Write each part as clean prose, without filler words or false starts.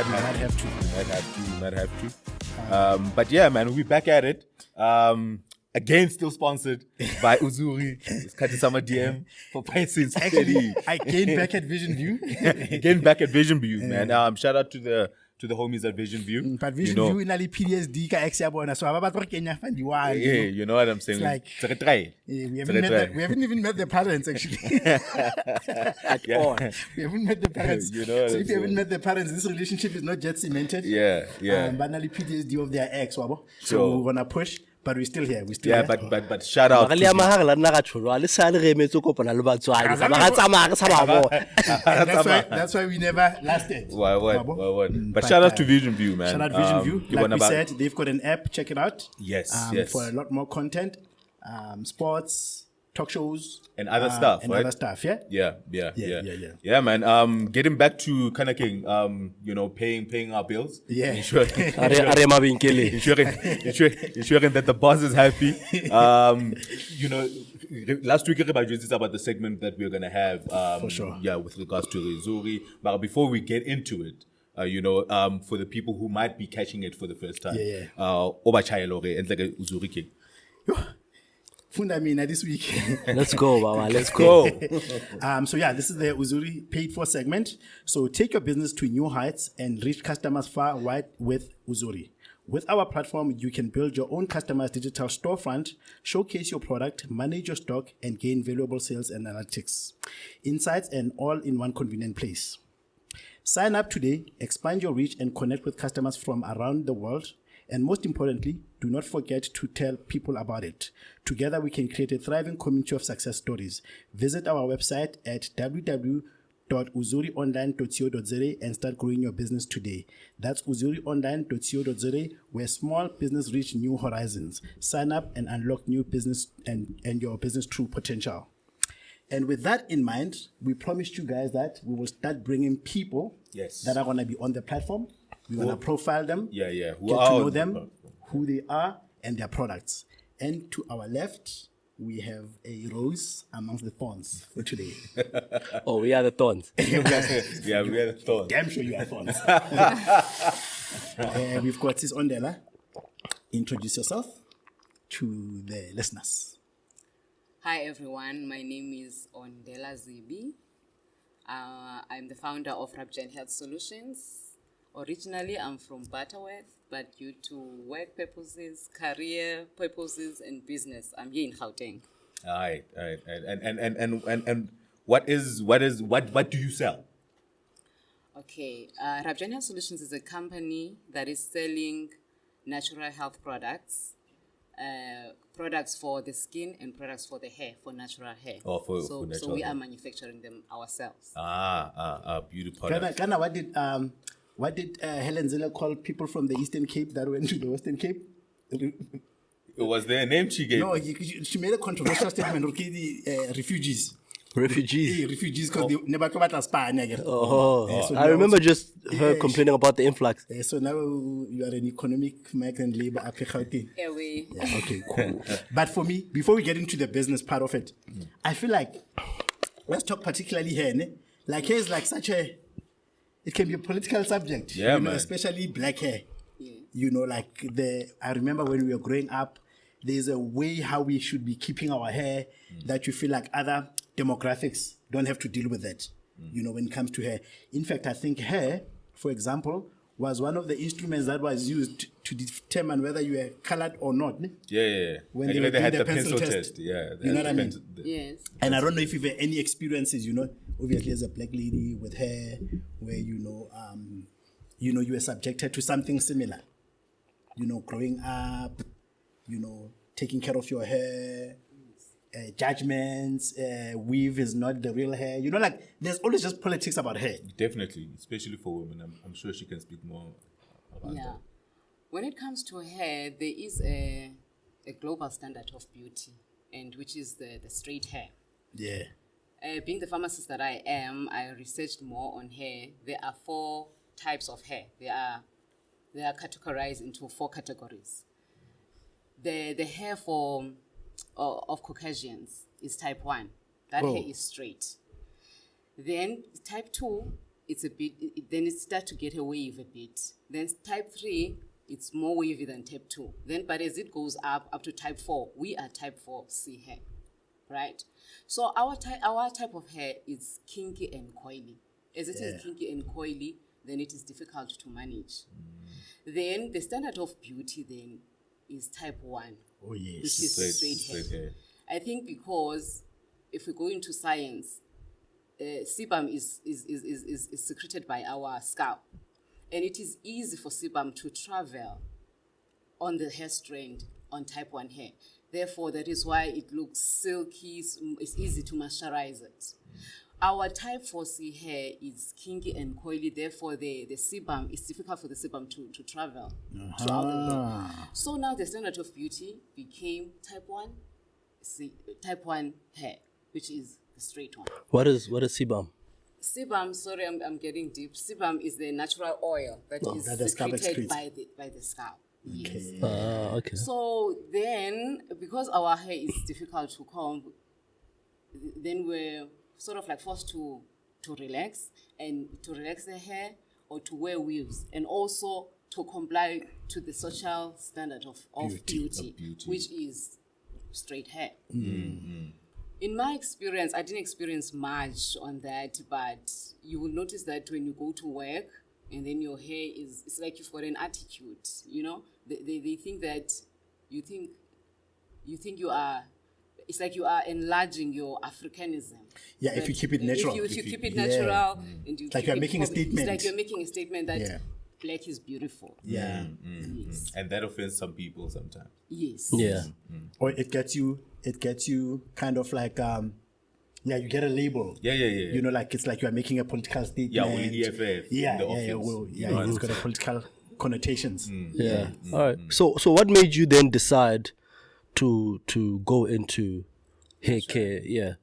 might have to. We might have to. But yeah, man, we're back at it. Again, still sponsored by Uzuri. It's Katisama DM for prices. Actually, I gained back at Vision View. Again, back at Vision View, man. Shout out to the homies at Vision View. But Vision View in ali PTSD ka ex ya bona. So about Kenya fan yeah, you know what I'm saying. It's like try. We haven't even met the parents actually. At all. We haven't met the parents. You know so if you haven't met the parents, this relationship is not yet cemented. Yeah. But ali PTSD of their ex, wabo. So Sure. we wanna push. But we're still here. Yeah, but shout out. That's why we never lasted. Why? But shout out to Vision View, man. Shout out Vision View. Like we said, they've got an app. Check it out. Yes. For a lot more content, sports, talk shows, and other stuff, and right? other stuff. Yeah. Yeah, man. Getting back to kind of King, paying our bills. Yeah. Ensuring that the boss is happy. Last week I just about the segment that we're gonna have. For sure. Yeah, with regards to Uzuri. But before we get into it, for the people who might be catching it for the first time, Oba Chayelore and like Uzuri King. Fundamina this week. Let's go, Baba. Let's go. This is the Uzuri paid for segment. So take your business to new heights and reach customers far and wide with Uzuri. With our platform, you can build your own customized digital storefront, showcase your product, manage your stock, and gain valuable sales and analytics, insights, and all in one convenient place. Sign up today, expand your reach, and connect with customers from around the world. And most importantly, do not forget to tell people about it. Together, we can create a thriving community of success stories. Visit our website at www.uzurionline.co.za and start growing your business today. That's uzurionline.co.za, where small business reach new horizons. Sign up and unlock new business and your business true potential. And with that in mind, we promised you guys that we will start bringing people that are going to be on the platform. We want to profile them, get to know them, who they are, and their products. And to our left, we have a rose amongst the thorns for today. Oh, we are the thorns. Yeah, we are the thorns. Damn sure you are thorns. We've got Sis Ondela. Introduce yourself to the listeners. Hi, everyone. My name is Ondela Zibi. I'm the founder of Rapgen Health Solutions. Originally, I'm from Butterworth, but due to work purposes, career purposes, and business, I'm here in Gauteng. All right. And what do you sell? Okay, Rapgen Health Solutions is a company that is selling natural health products, products for the skin and products for the hair, for natural hair. Oh, for natural So we hair. are manufacturing them ourselves. Beauty products. Kana, what did Helen Zille call people from the Eastern Cape that went to the Western Cape? Was there a name she gave? No, she made a controversial statement. Okay, the refugees. Refugees, because they never come out as Spain. I remember just her complaining about the influx. So now you are an economic migrant labor at Gauteng. Okay, cool. But for me, before we get into the business part of it, I feel like let's talk particularly hair. Like hair is like such a, it can be a political subject. Yeah, man. Especially black hair. Yeah. I remember when we were growing up, there's a way how we should be keeping our hair that you feel like other demographics don't have to deal with that, when it comes to hair. In fact, I think hair, for example, was one of the instruments that was used to determine whether you were colored or not. Yeah. When they had did the pencil test. Yeah. You know what I mean? Yes. And I don't know if you've had any experiences, obviously as a black lady with hair, where, you were subjected to something similar. Growing up, taking care of your hair, judgments, weave is not the real hair. There's always just politics about hair. Definitely, especially for women. I'm sure she can speak more about that. When it comes to hair, there is a global standard of beauty, and which is the straight hair. Yeah. Being the pharmacist that I am, I researched more on hair. There are 4 types of hair. They are categorized into 4 categories. The hair of Caucasians is type 1. That hair is straight. Then type 2 it's a bit, then it starts to get a wave a bit. Then type 3, it's more wavy than type 2. Then, but as it goes up to type 4, we are type 4C hair, right? So our type of hair is kinky and coily. As it is kinky and coily, then it is difficult to manage. Then the standard of beauty then is type 1. Oh, yes. Which is straight hair. I think because if we go into science, sebum is secreted by our scalp. And it is easy for sebum to travel on the hair strand on type 1 hair. Therefore, that is why it looks silky, it's easy to moisturize it. Our type 4C hair is kinky and coily, therefore the sebum, it's difficult for the sebum to travel throughout the hair. So now the standard of beauty became type 1 hair, which is the straight one. What is sebum? Sebum, sorry, I'm getting deep. Sebum is the natural oil that is secreted by the scalp. Yes. Okay. So then, because our hair is difficult to comb, then we're sort of like forced to relax the hair or to wear weaves, and also to comply to the social standard of beauty, which is straight hair. Mm-hmm. In my experience, I didn't experience much on that, but you will notice that when you go to work and then your hair it's like you've got an attitude, you know? They think that you think you are, it's like you are enlarging your Africanism. Yeah, if you keep it natural. If you keep it natural, and you like you're making a statement. It's like you're making a statement that black is beautiful. Yeah. Yes. And that offends some people sometimes. Yes. Yeah. Or it gets you kind of like you get a label. Yeah. You know, like it's like you're making a political statement. Yeah, with EFF. It's got a political connotations. All right. So what made you then decide to go into hair care? Yeah.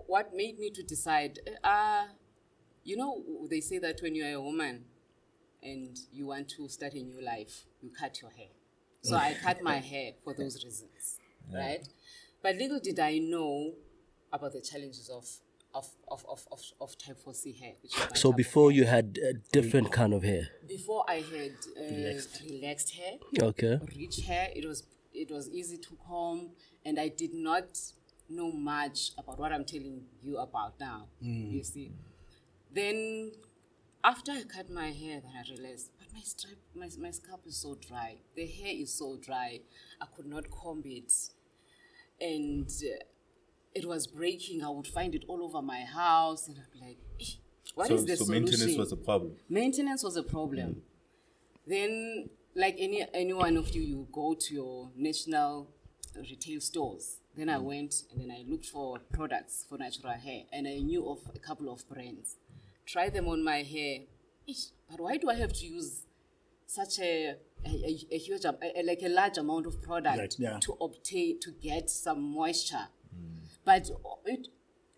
What made me to decide? You know, they say that when you're a woman and you want to start a new life, you cut your hair. So I cut my hair for those reasons, right? But little did I know about the challenges of type 4C hair. Which is So before you had a different kind of hair? Before I had relaxed hair, rich hair. It was easy to comb, and I did not know much about what I'm telling you about now. You see. Then after I cut my hair, then I realized, but my scalp is so dry. The hair is so dry. I could not comb it. And it was breaking. I would find it all over my house. And I'd be like, what is the solution? So maintenance was a problem? Maintenance was a problem. Then, like any one of you, you go to your national retail stores. Then I went and then I looked for products for natural hair. And I knew of a couple of brands. Try them on my hair. But why do I have to use such a huge, like a large amount of product to get some moisture? But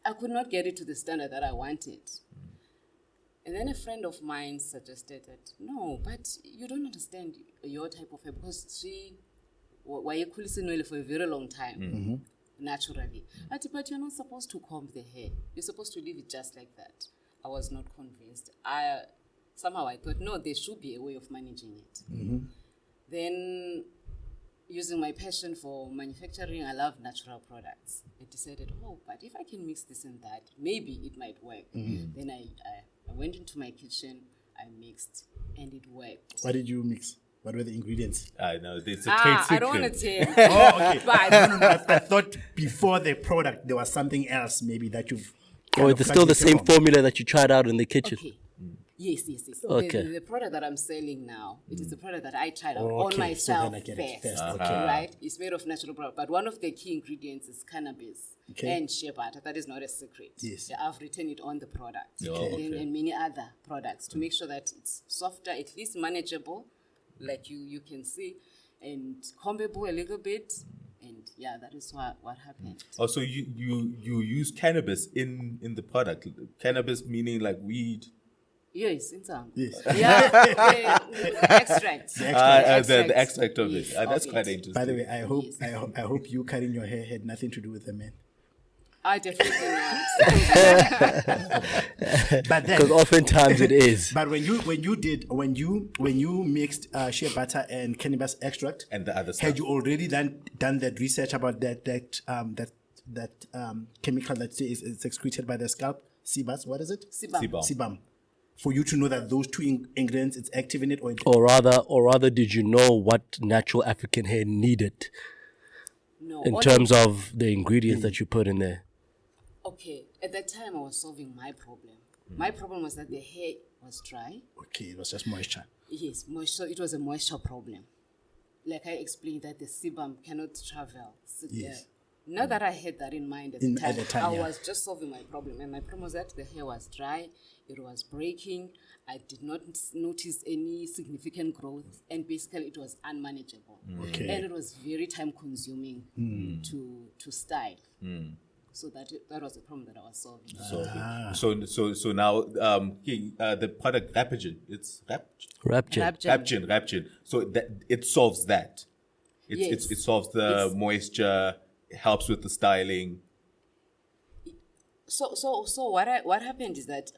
I could not get it to the standard that I wanted. And then a friend of mine suggested that, no, but you don't understand your type of hair, because she was for a very long time, naturally. But you're not supposed to comb the hair. You're supposed to leave it just like that. I was not convinced. Somehow I thought, no, there should be a way of managing it. Then, using my passion for manufacturing, I love natural products. I decided, but if I can mix this and that, maybe it might work. Then I went into my kitchen, I mixed, and it worked. What did you mix? What were the ingredients? No, it's a trade secret. I don't want to tell. Okay. But I thought before the product, there was something else maybe that you've... it's still the same formula that you tried out in the kitchen. Okay. Yes. Okay. The product that I'm selling now, it is the product that I tried out on myself first. Right? It's made of natural product. But one of the key ingredients is cannabis and shea butter. That is not a secret. Yes. Yeah, I've written it on the product. And many other products to make sure that it's softer, at least manageable, like you can see, and combable a little bit. And that is what happened. Oh, so you use cannabis in the product. Cannabis meaning like weed. Yes, in some. Yes. Yeah, the extract. The extract of it. That's quite interesting. By the way, I hope you cutting your hair had nothing to do with the man. I definitely not. But then, Because oftentimes it is. but when you mixed shea butter and cannabis extract And the other stuff. had you already done that research about that chemical that is excreted by the scalp? Sebum, what is it? Sebum. Sebum. For you to know that those two ingredients it's active in it, Or rather, did you know what natural African hair needed No. in only- terms of the ingredients that you put in there? Okay, at that time I was solving my problem. My problem was that the hair was dry. okay, it was just moisture. Yes, moisture. It was a moisture problem. Like I explained that the sebum cannot travel. Yes. Not that I had that in mind at At the the time. time, I yeah. was just solving my problem. And my problem was that the hair was dry. It was breaking. I did not notice any significant growth. And basically it was unmanageable. Okay. And it was very time consuming to style. So that was the problem that I was solving. So now the product Rapgen, it's Rapgen. Rapgen. So that it solves that. Yes. It solves the moisture, helps with the styling. So what happened is that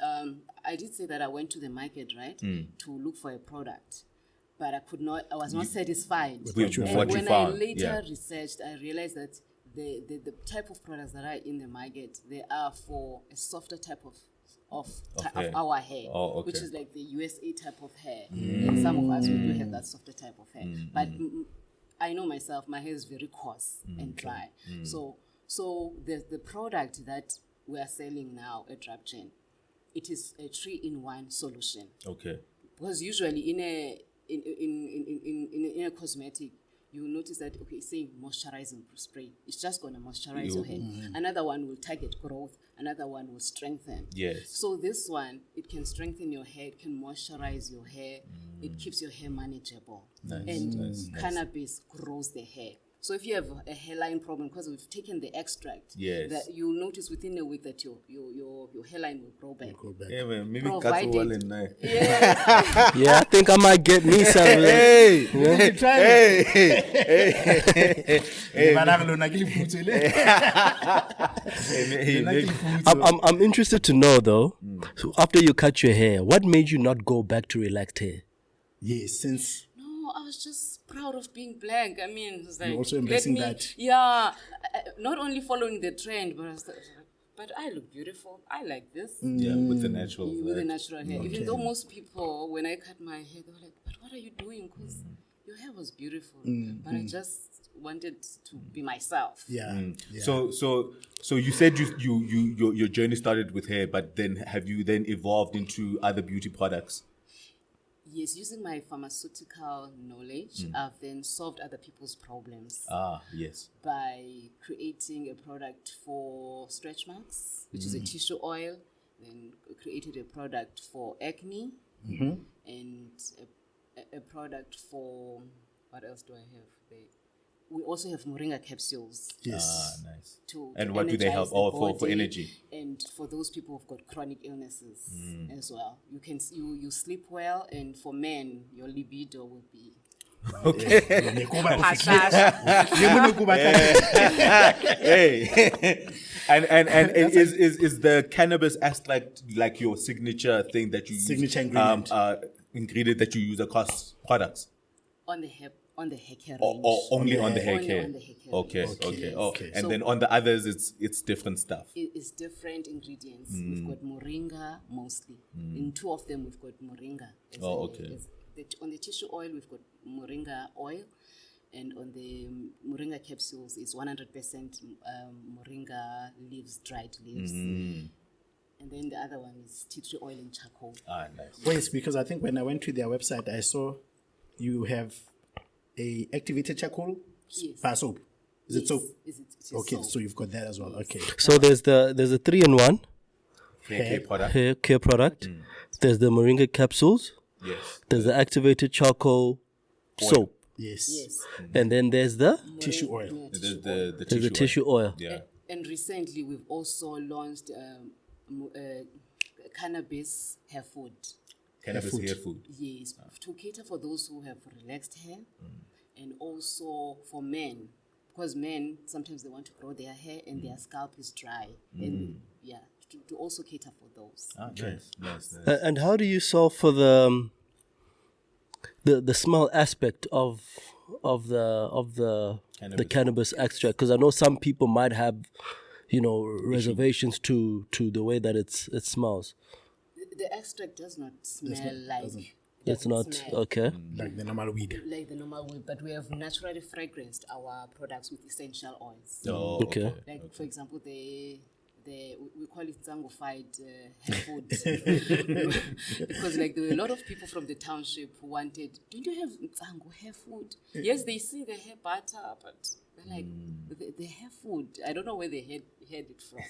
I did say that I went to the market, right, to look for a product, but I was not satisfied. With what you when found, I later yeah. researched, I realized that the type of products that are in the market, they are for a softer type of hair. our hair, Oh, okay. which is like the USA type of hair. And some of us, we do have that softer type of hair. But I know myself, my hair is very coarse and dry. So the product that we are selling now at Rapgen, it is a 3-in-1 solution. Okay. Because usually in a cosmetic, you will notice that, okay, say moisturizing spray, it's just going to moisturize your hair. Another one will target growth. Another one will strengthen. Yes. So this one, it can strengthen your hair, it can moisturize your hair, it keeps your hair manageable. And cannabis grows the hair. So if you have a hairline problem, because we've taken the extract, Yes. that you'll notice within a week that your hairline will grow back. Yeah, man, maybe Provided- Katsu well in there. Yeah, I think I might get me some. Hey, Try hey, I'm interested to know though. So after you cut your hair, what made you not go back to relaxed hair? Yes, since No, I was just proud of being black. I mean, it was like, also embracing let me, that. Yeah, not only following the trend, but I was like, but I look beautiful. I like this. Yeah, with the natural. With the right? natural hair. Even though most people, when I cut my hair, they were like, but what are you doing? Because your hair was beautiful. But I just wanted to be myself. yeah. So you said your journey started with hair, but then have you then evolved into other beauty products? Yes, using my pharmaceutical knowledge, I've then solved other people's problems Ah, yes. by creating a product for stretch marks, which is a tissue oil. Then created a product for acne, and a product for, what else do I have there? We also have moringa capsules. Yes. Ah, nice. To And what do they help? energize the Oh, for body, energy. and for those people who've got chronic illnesses as well. You can you sleep well, and for men, your libido will be Hey, and is the cannabis extract like your signature thing that you Signature use, ingredient. ingredient that you use across products, on the hair care or range. only on the hair Only care? on the hair care Okay, range. okay, Yes. oh, Okay. and So- then on the others, it's different stuff. It's different ingredients. We've got moringa mostly. In two of them, we've got moringa. Oh, okay. On the tissue oil, we've got moringa oil. And on the moringa capsules, it's 100% moringa leaves, dried leaves. And then the other one is tea tree oil and charcoal. Ah, nice. Wait, because I think when I went to their website, I saw you have a activated charcoal Yes. bar soap. Is it Yes, soap? It's Okay, soap. so you've got that as well. Okay. So there's a 3-in-1 Hair care product. hair care product. There's the moringa capsules. Yes. There's the activated charcoal soap, Yes. Yes. and then there's the Tissue oil. Yeah, The there's the tissue oil. Yeah. And recently, we've also launched cannabis hair food. Cannabis food. hair food. Yes, to cater for those who have relaxed hair, and also for men, because men, sometimes they want to grow their hair and their scalp is dry. And to also cater for those. Nice. And how do you solve for the smell aspect of the cannabis extract? Because I know some people might have, reservations to the way that it smells. The extract does not smell like. It's not smell okay. Like the normal weed. Like the normal weed, but we have naturally fragranced our products with essential oils. Oh, Okay. Like for example, we call it zangofied hair food because like there were a lot of people from the township who wanted. Don't you have zango hair food? Yes, they see the hair butter, but they're like the hair food. I don't know where they had it from.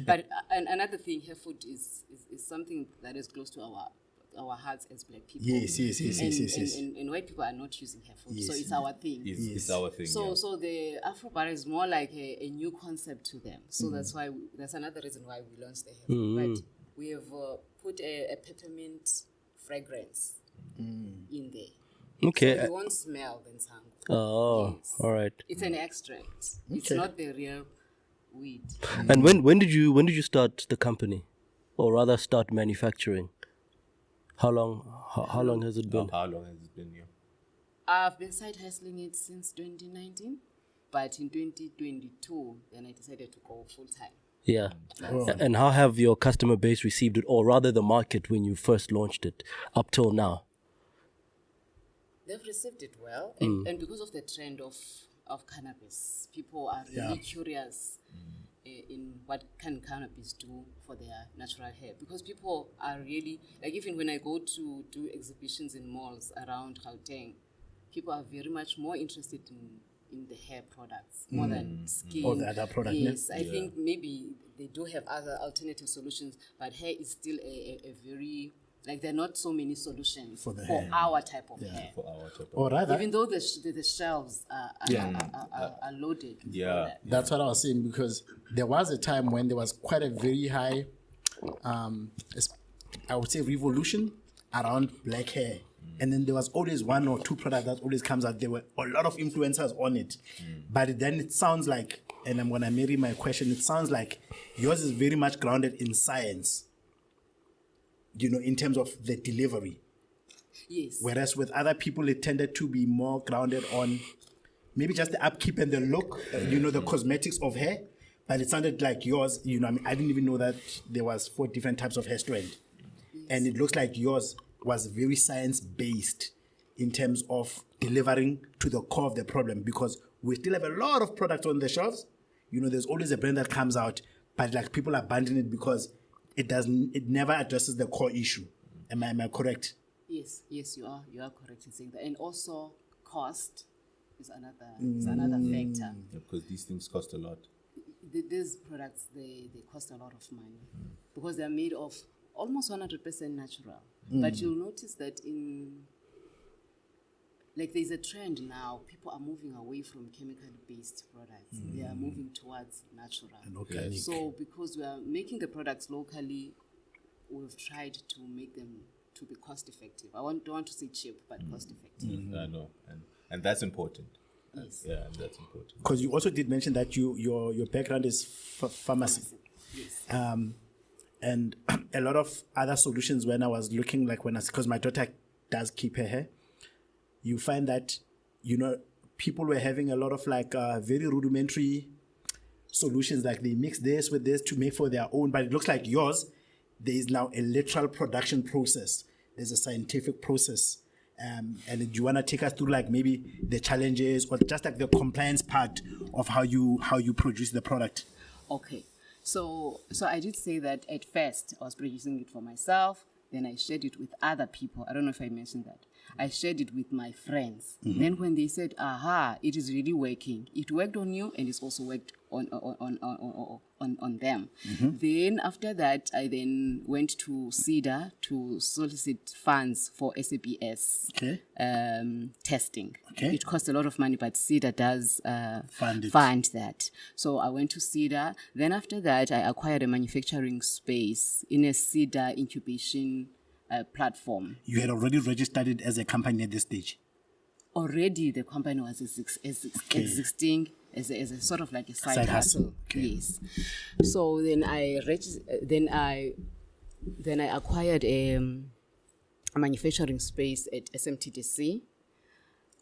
But another thing, hair food is something that is close to our hearts as black people. Yes. And white people are not using hair food, so it's our thing. It's our thing. So the Afro bar is more like a new concept to them. So that's another reason why we launched the hair food. But we have put a peppermint fragrance in there. Okay. So you won't smell the nsango. Oh, Yes. all right. It's an extract. It's not the real weed. And when did you start the company, or rather start manufacturing? How long has it been? How long has it been here? I've been side hustling it since 2019, but in 2022, then I decided to go full time. Yeah. And how have your customer base received it, or rather the market when you first launched it up till now? They've received it well, and because of the trend of cannabis, people are really curious in what can cannabis do for their natural hair. Because people are really, like even when I go to do exhibitions in malls around Gauteng, people are very much more interested in the hair products more than skin. Or the other product, Yes, I think maybe they do have other alternative solutions, but hair is still a very, like there are not so many solutions for our type of hair. For our type of Or rather, Even though the shelves are loaded. Yeah. that's what I was saying, because there was a time when there was quite a very high, I would say, revolution around black hair. And then there was always one or two products that always comes out. There were a lot of influencers on it. But then it sounds like, and I'm going to marry my question, it sounds like yours is very much grounded in science, in terms of the delivery. Yes. Whereas with other people, it tended to be more grounded on maybe just the upkeep and the look, the cosmetics of hair. But it sounded like yours, I didn't even know that there was 4 different types of hair strand. And it looks like yours was very science-based in terms of delivering to the core of the problem, because we still have a lot of products on the shelves. There's always a brand that comes out, but like people abandon it because it never addresses the core issue. Am I correct? Yes, you are correct in saying that. And also cost is another factor. Because these things cost a lot. These products, they cost a lot of money because they're made of almost 100% natural. But you'll notice that there's a trend now, people are moving away from chemical-based products. They are moving towards natural. And organic. So because we are making the products locally, we've tried to make them to be cost-effective. I don't want to say cheap, but cost-effective. I know. And that's important. Yes. Yeah, and that's important. Because you also did mention that your background is pharmacy. Yes. And a lot of other solutions when I was looking, because my daughter does keep her hair, you find that, people were having a lot of very rudimentary solutions, like they mix this with this to make for their own, but it looks like yours, there is now a literal production process. There's a scientific process. And do you want to take us through maybe the challenges or just the compliance part of how you produce the product? Okay. So I did say that at first I was producing it for myself, then I shared it with other people. I don't know if I mentioned that. I shared it with my friends. Then when they said, it is really working, it worked on you and it's also worked on them. Then after that, I then went to CEDA to solicit funds for SABS testing. Okay. It costs a lot of money, but CEDA does fund that. So I went to CEDA. Then after that, I acquired a manufacturing space in a CEDA incubation platform. You had already registered it as a company at this stage? Already the company was existing as a sort of like a side Side hustle. hustle. Okay. Yes. So then I acquired a manufacturing space at SMTDC,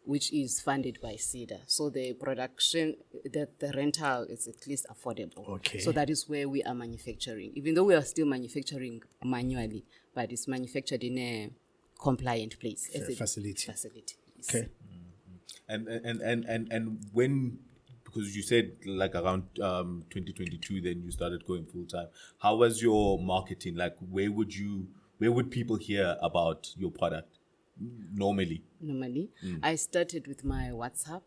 which is funded by CEDA. So the production, the rental is at least affordable. Okay. So that is where we are manufacturing, even though we are still manufacturing manually, but it's manufactured in a compliant place. As a Facility. Yes. Okay. And when, because you said like around 2022, then you started going full time. How was your marketing? Like, where would people hear about your product normally? I started with my WhatsApp.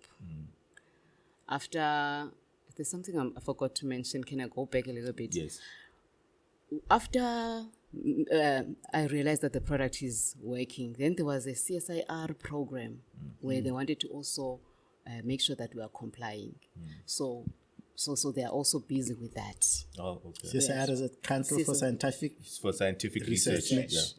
After, there's something I forgot to mention. Can I go back a little bit? Yes. After I realized that the product is working, then there was a CSIR program where they wanted to also make sure that we are complying. So they are also busy with that. Oh, okay. CSIR is a Council for Scientific It's for scientific research.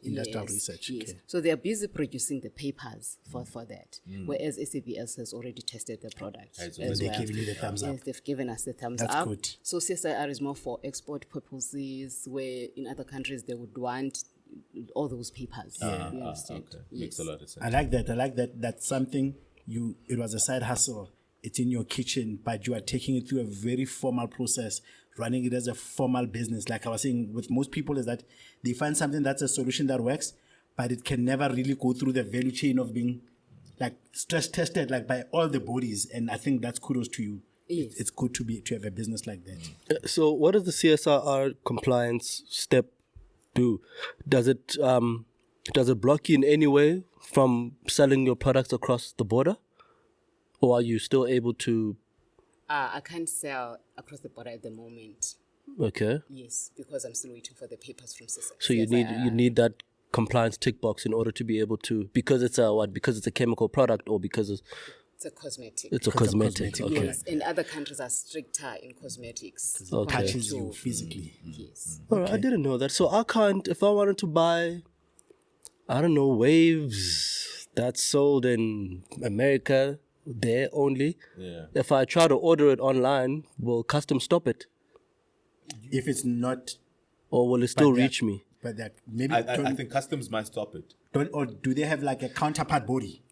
Industrial research. Yes. Okay. So they are busy producing the papers for that, whereas SABS has already tested the product. Has as already well. given you the thumbs up. Yes, they've given us the thumbs That's up. good. So CSIR is more for export purposes, where in other countries they would want all those papers. You understand? Okay. Yes. Makes a lot of sense. I like that. That's something it was a side hustle. It's in your kitchen, but you are taking it through a very formal process, running it as a formal business. Like I was saying, with most people is that they find something that's a solution that works, but it can never really go through the value chain of being like stress tested, like by all the bodies. And I think that's kudos to you. Yes. It's good to have a business like that. So what does the CSIR compliance step do? Does it block you in any way from selling your products across the border? Or are you still able to? I can't sell across the border at the moment. Okay. Yes, because I'm still waiting for the papers from CSIR. So you need that compliance tick box in order to be able to, because it's a what? Because it's a chemical product, or because it's a cosmetic. It's a cosmetic. Okay. Yes, and other countries are stricter in cosmetics. It touches you physically. Yes. All right, I didn't know that. So I can't, if I wanted to buy, I don't know, waves that's sold in America, there only. Yeah. If I try to order it online, will customs stop it? If it's not, Or will it still But that- reach me? but that maybe I think customs might stop it. or do they have like a counterpart body?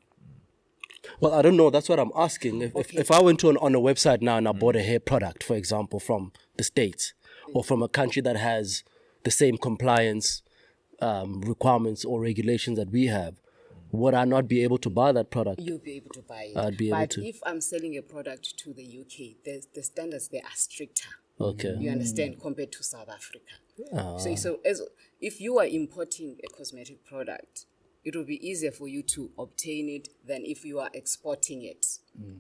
Well, I don't know. That's what I'm asking. If I went on a website now and I bought a hair product, for example, from the States or from a country that has the same compliance requirements or regulations that we have, would I not be able to buy that product? You'll be able to buy it. I'd be able but to. if I'm selling a product to the UK, the standards there are stricter. Okay. You understand, compared to South Africa. So if you are importing a cosmetic product, it will be easier for you to obtain it than if you are exporting it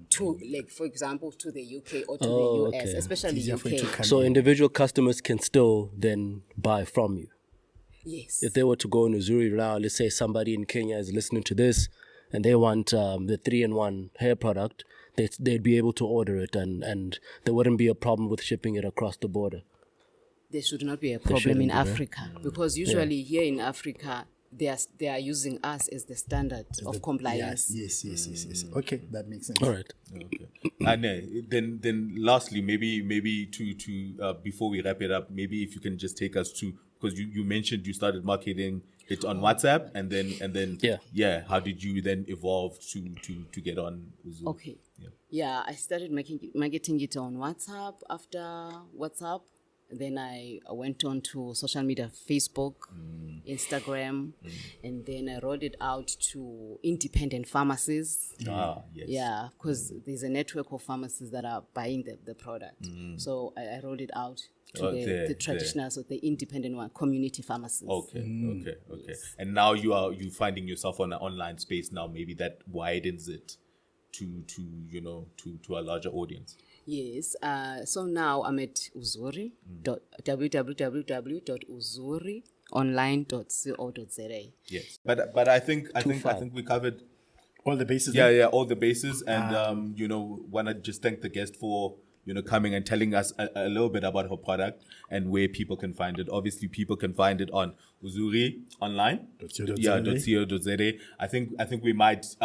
to, like, for example, to the UK or to the US, okay. especially Easier for you to UK. come So in. individual customers can still then buy from you. Yes. If they were to go in Uzuri now, let's say somebody in Kenya is listening to this and they want the 3-in-1 hair product, they'd be able to order it and there wouldn't be a problem with shipping it across the border. There should not be a problem in Africa because usually here in Africa, they are using us as the standard of compliance. Yes. Okay, that makes sense. All right. Okay. And then lastly, maybe to before we wrap it up, maybe if you can just take us to, because you mentioned you started marketing it on WhatsApp and then how did you then evolve to get on Zoom? Okay. Yeah, I started marketing it on WhatsApp. After WhatsApp, then I went on to social media, Facebook, Instagram, and then I rolled it out to independent pharmacies. Ah, yes. Yeah, because there's a network of pharmacies that are buying the product. So I rolled it out to the traditional, so the independent one, community pharmacies. Okay. And now you finding yourself on an online space now. Maybe that widens it to a larger audience. Yes. So now I'm at Uzuri, www.uzurionline.co.za. Yes. But I think we covered All the bases. all the bases, and wanna just thank the guest for coming and telling us a little bit about her product and where people can find it. Obviously, people can find it on Uzuri online. .co.za. I think we might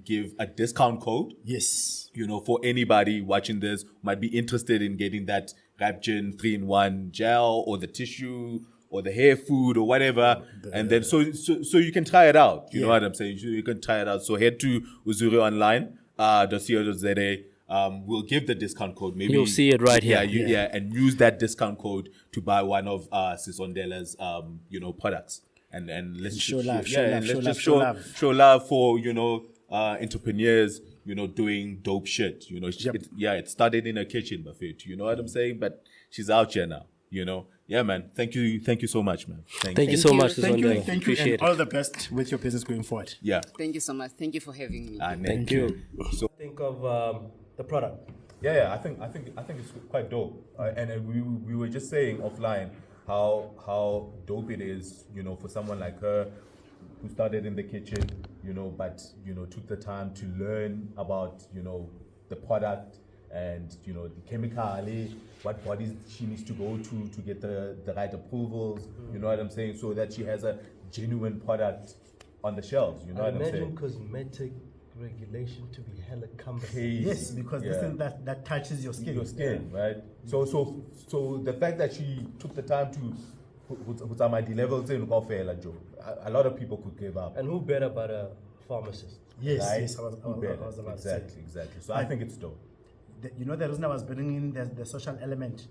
give a discount code. Yes. For anybody watching this who might be interested in getting that Rapgen 3-in-1 gel or the tissue or the hair food or whatever, and then so you can try it out. You know what I'm saying? You can try it out. So head to Uzuri online .co.za. We'll give the discount code. Maybe you'll see it right here. And use that discount code to buy one of Sis Ondela's products. And let's show love for entrepreneurs. Doing dope shit. It started in a kitchen, Buffett. You know what I'm saying? But she's out here now. Yeah, man. Thank you so much, man. Thank you so much. Thank you, Appreciate and all the best with your business going forward. Yeah. Thank you so much. Thank you for having me. Thank you. So Think of the product. I think it's quite dope. And we were just saying offline how dope it is, for someone like her who started in the kitchen, but took the time to learn about the product and the chemical, what bodies she needs to go to get the right approvals. You know what I'm saying? So that she has a genuine product on the shelves. You know what I'm saying? Imagine cosmetic regulation to be hella cumbersome. Yes, because this thing that touches your skin. Right? So the fact that she took the time to put my levels in, a lot of people could give up. And who better but a pharmacist? Yes, right? yes, I was about to say. Exactly. So I think it's dope. The reason I was bringing in the social element,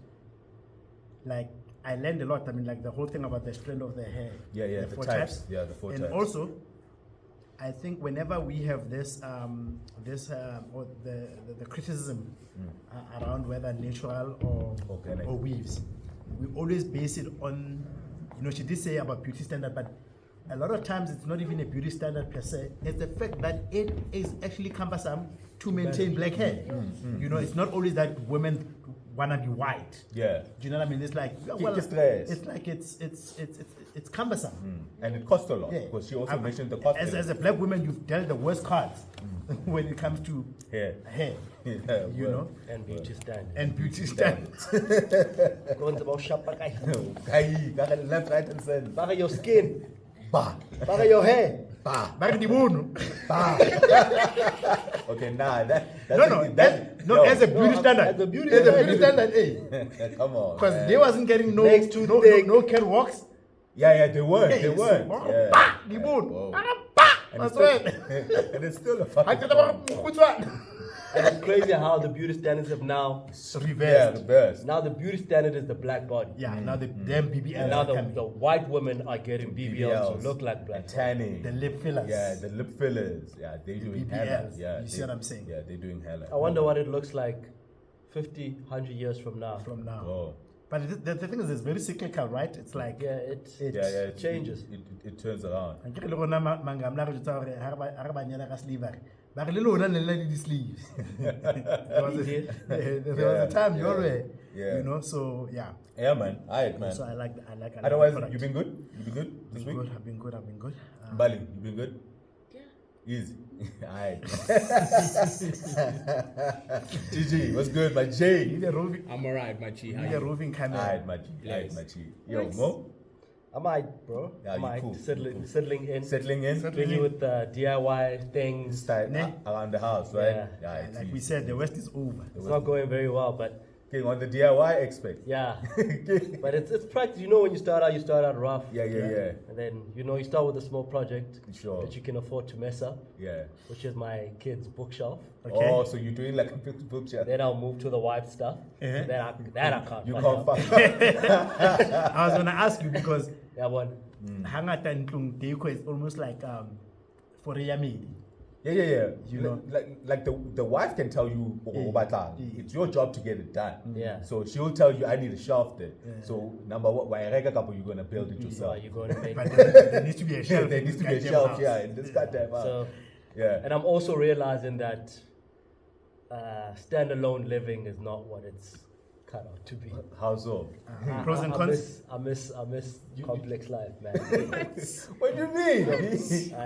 like I learned a lot. I mean, like the whole thing about the strand of the hair. The four types. Yeah, the four types. And also, I think whenever we have this or the criticism around whether natural or organic or weaves, we always base it on, she did say about beauty standard, but a lot of times it's not even a beauty standard per se. It's the fact that it is actually cumbersome to maintain black hair. It's not always that women wanna be white. Yeah. Do you know what I mean? It's like it's cumbersome. And it costs a lot. Yeah. Because she also mentioned the cost. As a black woman, you've dealt the worst cards when it comes to hair. And beauty standards. And beauty standards. Left, right, and center. Baga your skin. Bah. Baga your hair. Bah. Baga di bono. Bah. Okay, nah, that's as a beauty standard. As a beauty standard, hey. Come on. Because they wasn't getting no catwalks. Yeah, they weren't. They weren't. Yeah. Bah. Di bono. That's right. And it's still a fucking And it's crazy how the beauty standards have now reversed. Now the beauty standard is the black body. Yeah, now the damn BBLs. And now the white women are getting BBLs to look like black. Tanning. The lip fillers. Yeah, the lip fillers. Yeah, they're doing hella. Yeah, you see what I'm saying? Yeah, they're doing hella. I wonder what it looks like 50, 100 years from now. Oh. But the thing is, it's very cyclical, right? It's like it changes. It turns around. There was a time you always, so yeah. Yeah, man. Alright, man. So I like Otherwise, you been good? This week? I've been good. Bali, you been good? Yeah. Easy. Alright. GG, what's good, my J? I'm alright, my G. You're roving camera. Alright, my G. Yo, Mo? I'm alright, bro. Yeah, I'm alright. cool. Settling in. Busy with DIY things. Around the house, right? Yeah, like we said, the West is over. It's not going very well, but on the DIY aspect. yeah. But it's practice. When you start out rough. Yeah. And then you start with a small project Sure. that you can afford to mess up. Yeah. Which is my kid's bookshelf. Okay. Oh, so you're doing like a bookshelf. Then I'll move to the wife stuff. Then I can't. You can't fuck. I was gonna ask you because hangata ntlung deco is almost like for a yamidi. Yeah. You like the wife can tell you, it's your job to get it done. Yeah. So she'll tell you, I need a shelf there. So number one, you're going to build it yourself. You're going to make But there needs to be a shelf. There needs to be a shelf, in this goddamn house. So, yeah. And I'm also realizing that standalone living is not what it's cut out to be. How so? Pros and cons? I miss complex life, man. What do you mean?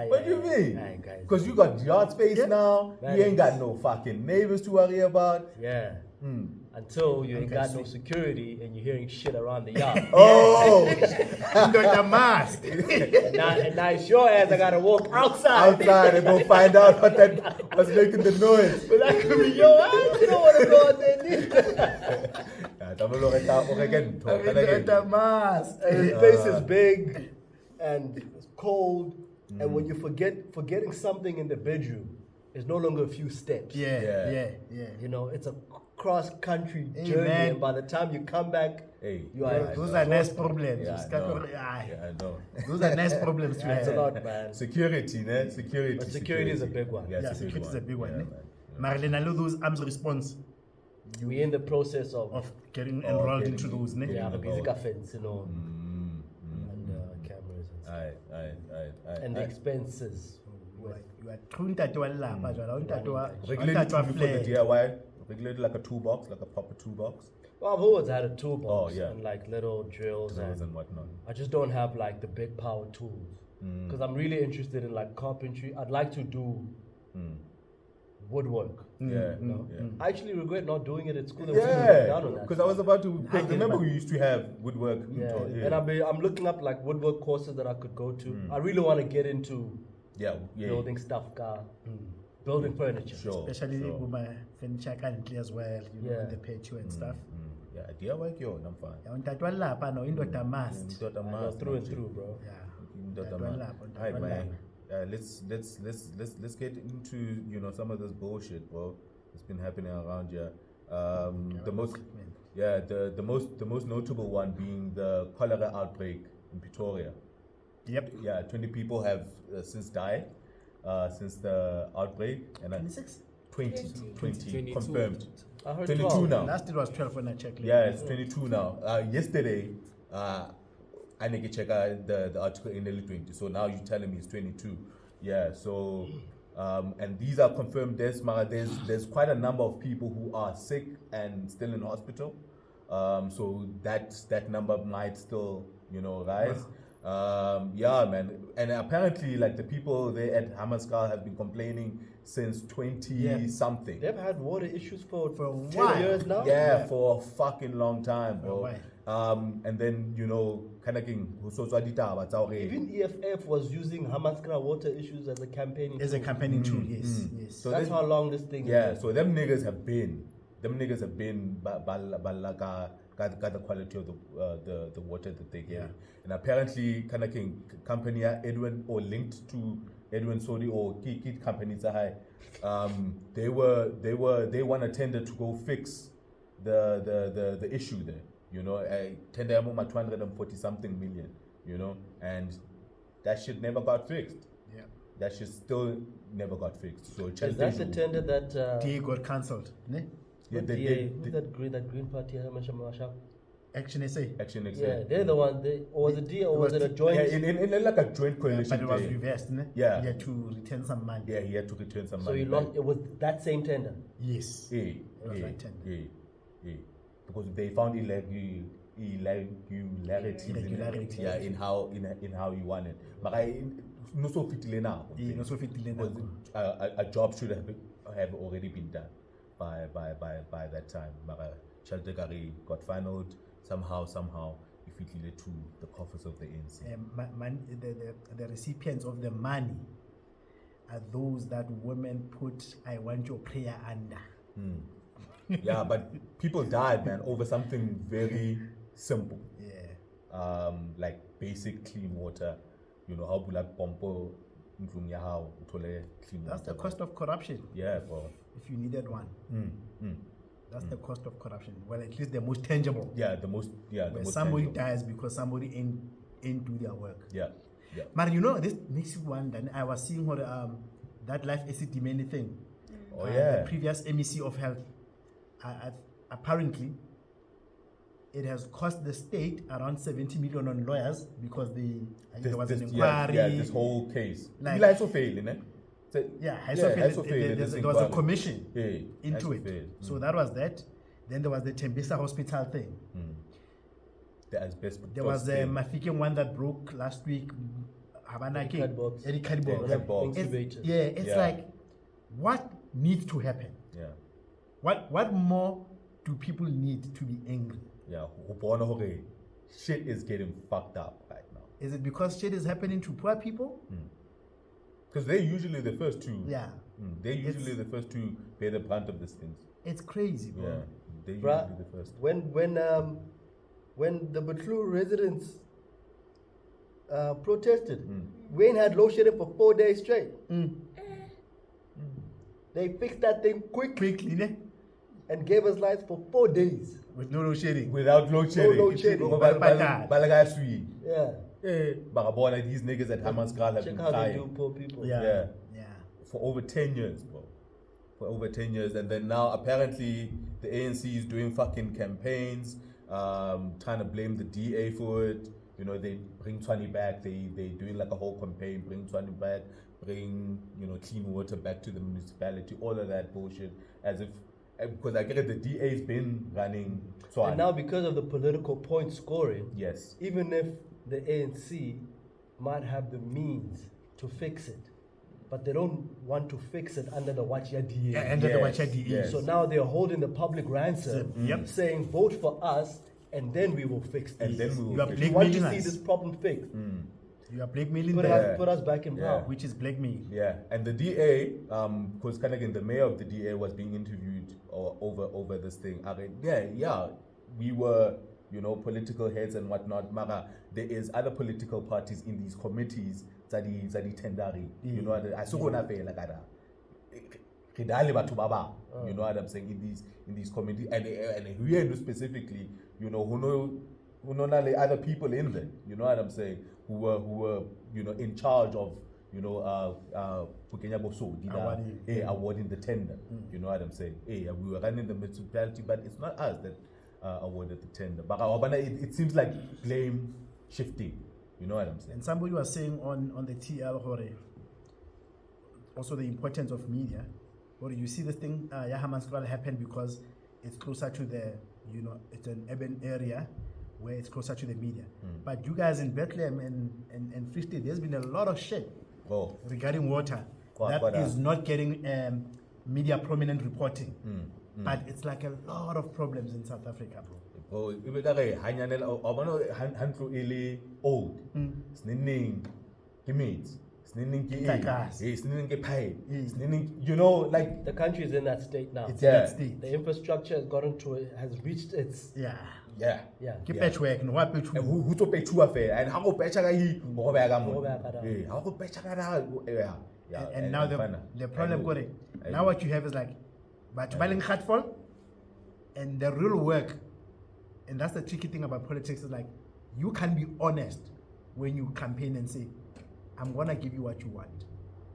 What do you mean? Guys. Because you got yard space now. Man, you ain't got no fucking neighbors to worry about. Yeah. until you ain't got no security and you're hearing shit around the yard. Oh, under the mask. and now it's your ass I gotta walk outside. Outside and go find out what's making the noise. But that could be your ass. You don't want to go out there neither. Under the mask. And the place is big and it's cold. And when you're forgetting something in the bedroom, it's no longer a few steps. Yeah. You know, it's a cross-country Hey, journey, man. and by the time you come back, you are Those are nice problems. Yeah, I know. Those are nice problems to That's a have. lot, man. Security, ne? Security. But security is a big one. Yeah, security is a big one. Yeah, Ne? man. Marlene, I know those arms response We're in the process of getting enrolled into those. Ne? yeah, getting because involved. fence, you know, and cameras and stuff. And the I expenses. You are true ntate wa lelapa jwale, ha o ntate wa- ha o regulated ntate wa for the flat. DIY. Regulated like a toolbox, like a proper toolbox. Well, I've always had a toolbox Oh, yeah. and like little drills Drills and and whatnot. I just don't have like the big power tools because I'm really interested in like carpentry. I'd like to do woodwork. Yeah, I actually regret not doing it at school. I was yeah. down on that. Because I was about to. Because remember we used to have woodwork. Yeah, Yeah, and I'm looking up like woodwork courses that I could go to. I really want to get into yeah. building stuff, building furniture. Sure. Especially sure. with furniture currently as well, you know, Yeah. the patio and stuff. Yeah, DIY yo, I'm fine. Ya, ntate wa lelapa no, indoda must. Dot a I know, mask, through and man. through, bro. Yeah. Dot a Ntate wa mask. lelapa, ntate Alright, wa man. lelapa. Let's get into some of this bullshit, bro. It's been happening around here. The most notable one being the cholera outbreak in Pretoria. Yep. Yeah, 20 people have since died since the outbreak, and 26? 20 confirmed. I heard 22 12. now. Last it was 12 when I checked. Yeah, it's 22 now. Yesterday, I need to check out the article in early 20. So now you're telling me it's 22. Yeah. So, and these are confirmed deaths. Mara, there's quite a number of people who are sick and still in hospital. So that number might still rise. Yeah, man. And apparently, like the people there at Hamaanskraal have been complaining since 20 something. They've had water issues for a 10 while. years now. Yeah, for a fucking long time, For a bro. And then kind of king Even EFF was using Hamaanskraal water issues as a campaigning As a tool. campaigning tool, yes. So That's how long this thing yeah, is. so them niggas have been got the quality of the water that they get. And apparently kind of king company Edwin or linked to Edwin Sodi or key companies they won a tender to go fix the issue there. A tender amount of 240 something million, and that shit never got fixed. Yeah. That shit still never got fixed. So Is that the tender that DA got cancelled. Ne? who's that green party Herman Mashaba? Action SA. Action Yeah, they're the one. Or was it D or was it a joint? Yeah, in like a joint coalition. But it was thing. reversed. Ne? Yeah. He had to return some money. Yeah, he had to return some So money. you lost. It was that same tender. Yes. Yeah, was yeah, like 10. yeah. Because they found irregularities. Irregularities. Yeah, in how you won it. But I no so fitile now. Yeah, no so fitile now. Because a job should have already been done by that time. But Hildegard got finaled somehow. If it led to the coffers of the ANC. The recipients of the money are those that women put "I want your prayer" under. Yeah, but people died, man, over something very simple. Yeah. Like basic clean water. How bulak pompo clean That's water. the cost of corruption. Yeah, bro. If you needed one. That's the cost of corruption. Well, at least the most tangible. Yeah, the most Somebody tangible. dies because somebody ain't do their work. Yeah. But this makes you wonder. I was seeing what that life acid demand thing. Oh yeah. The previous MEC of Health. Apparently, it has cost the state around 70 million on lawyers because there was an inquiry. Yeah, this whole case. Like- Like so failing, eh? So, Yeah, there there was a commission Yeah, into Haiso it. failed. So that was that. Then there was the Tembisa hospital thing. The asbestos. There was the Mafikeng one that broke last week. Havana King. Cardbox. Eddie Cardbox. Yeah, Cardbox. Incubators. It's Yeah. like, what needs to happen? Yeah. What more do people need to be angry? Yeah, shit is getting fucked up right now. Is it because shit is happening to poor people? Because they're usually the first to. Yeah. They're usually the first to bear the brunt of these things. It's crazy, bro. Yeah, they're Bruh, usually the first. When the Butlu residents protested, Wayne had load shedding for 4 days straight. They fixed that thing quickly Ne? and gave us lights for 4 days. With no load shedding. Without load shedding. load shedding. Yeah. Yeah. These niggas at Hamaanskraal have Check been how they crying. do poor people. Yeah. For over 10 years, bro. For over 10 years. And then now apparently the ANC is doing fucking campaigns, trying to blame the DA for it. You know, they bring 20 back. They doing like a whole campaign, bring 20 back, bring, clean water back to the municipality, all of that bullshit. As if, because I get it, the DA's been running Tshwane. And now because of the political point scoring, Yes. even if the ANC might have the means to fix it, but they don't want to fix it under the Wachia DA. Yeah, under the Yes, Wachia DA. yes. So now they're holding the public ransom, Yep. saying vote for us and then we will fix this. And then we will You are fix We it. want to blackmailing see us. this problem fixed. You are blackmailing Put, them, us, put us back in Yeah. power. which is blackmail. Yeah, and the DA, because kind of the mayor of the DA was being interviewed over this thing. We were, political heads and whatnot. Mara, there is other political parties in these committees that tendari. You know what I saw like that. You know what I'm saying in these committees, and we know specifically, who know the other people in there. You know what I'm saying? Who were in charge of awarding the tender. You know what I'm saying? We were running the municipality, but it's not us that awarded the tender. But it seems like blame shifting. You know what I'm saying? And somebody was saying on the TL also the importance of media. Or you see this thing, Hamaanskraal happened because it's closer to the, it's an urban area where it's closer to the media. But you guys in Bethlehem and Free State, there's been a lot of shit regarding water that is not getting media prominent reporting. But it's like a lot of problems in South Africa, bro. Old. Like the country is in that state now. It's in that state. The infrastructure has reached its Keep patchwork, no what patchwork. Who to pay two affair and how patch And now the problem got it. Now what you have is like, but fall, and the real work, and that's the tricky thing about politics is like, you can be honest when you campaign and say, I'm gonna give you what you want,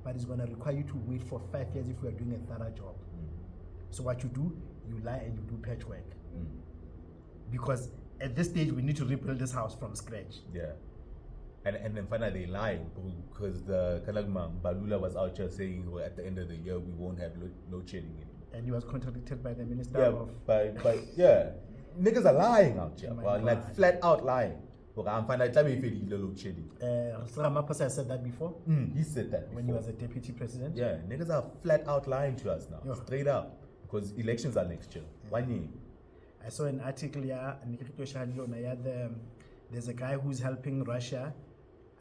but it's gonna require you to wait for 5 years if we are doing a thorough job. So what you do, you lie and you do patchwork. Because at this stage we need to rebuild this house from scratch. Yeah. And then finally they lied because the Kalagma Balula was out here saying at the end of the year we won't have load shedding anymore. And he was contradicted by the minister of niggas are lying out here. Like flat out lying. I'm finding time if it load shedding. Ramaphosa said that before. He said that before. When he was a deputy president. Yeah, niggas are flat out lying to us now. Straight up. Because elections are next year. 1 year. I saw an article there's a guy who's helping Russia.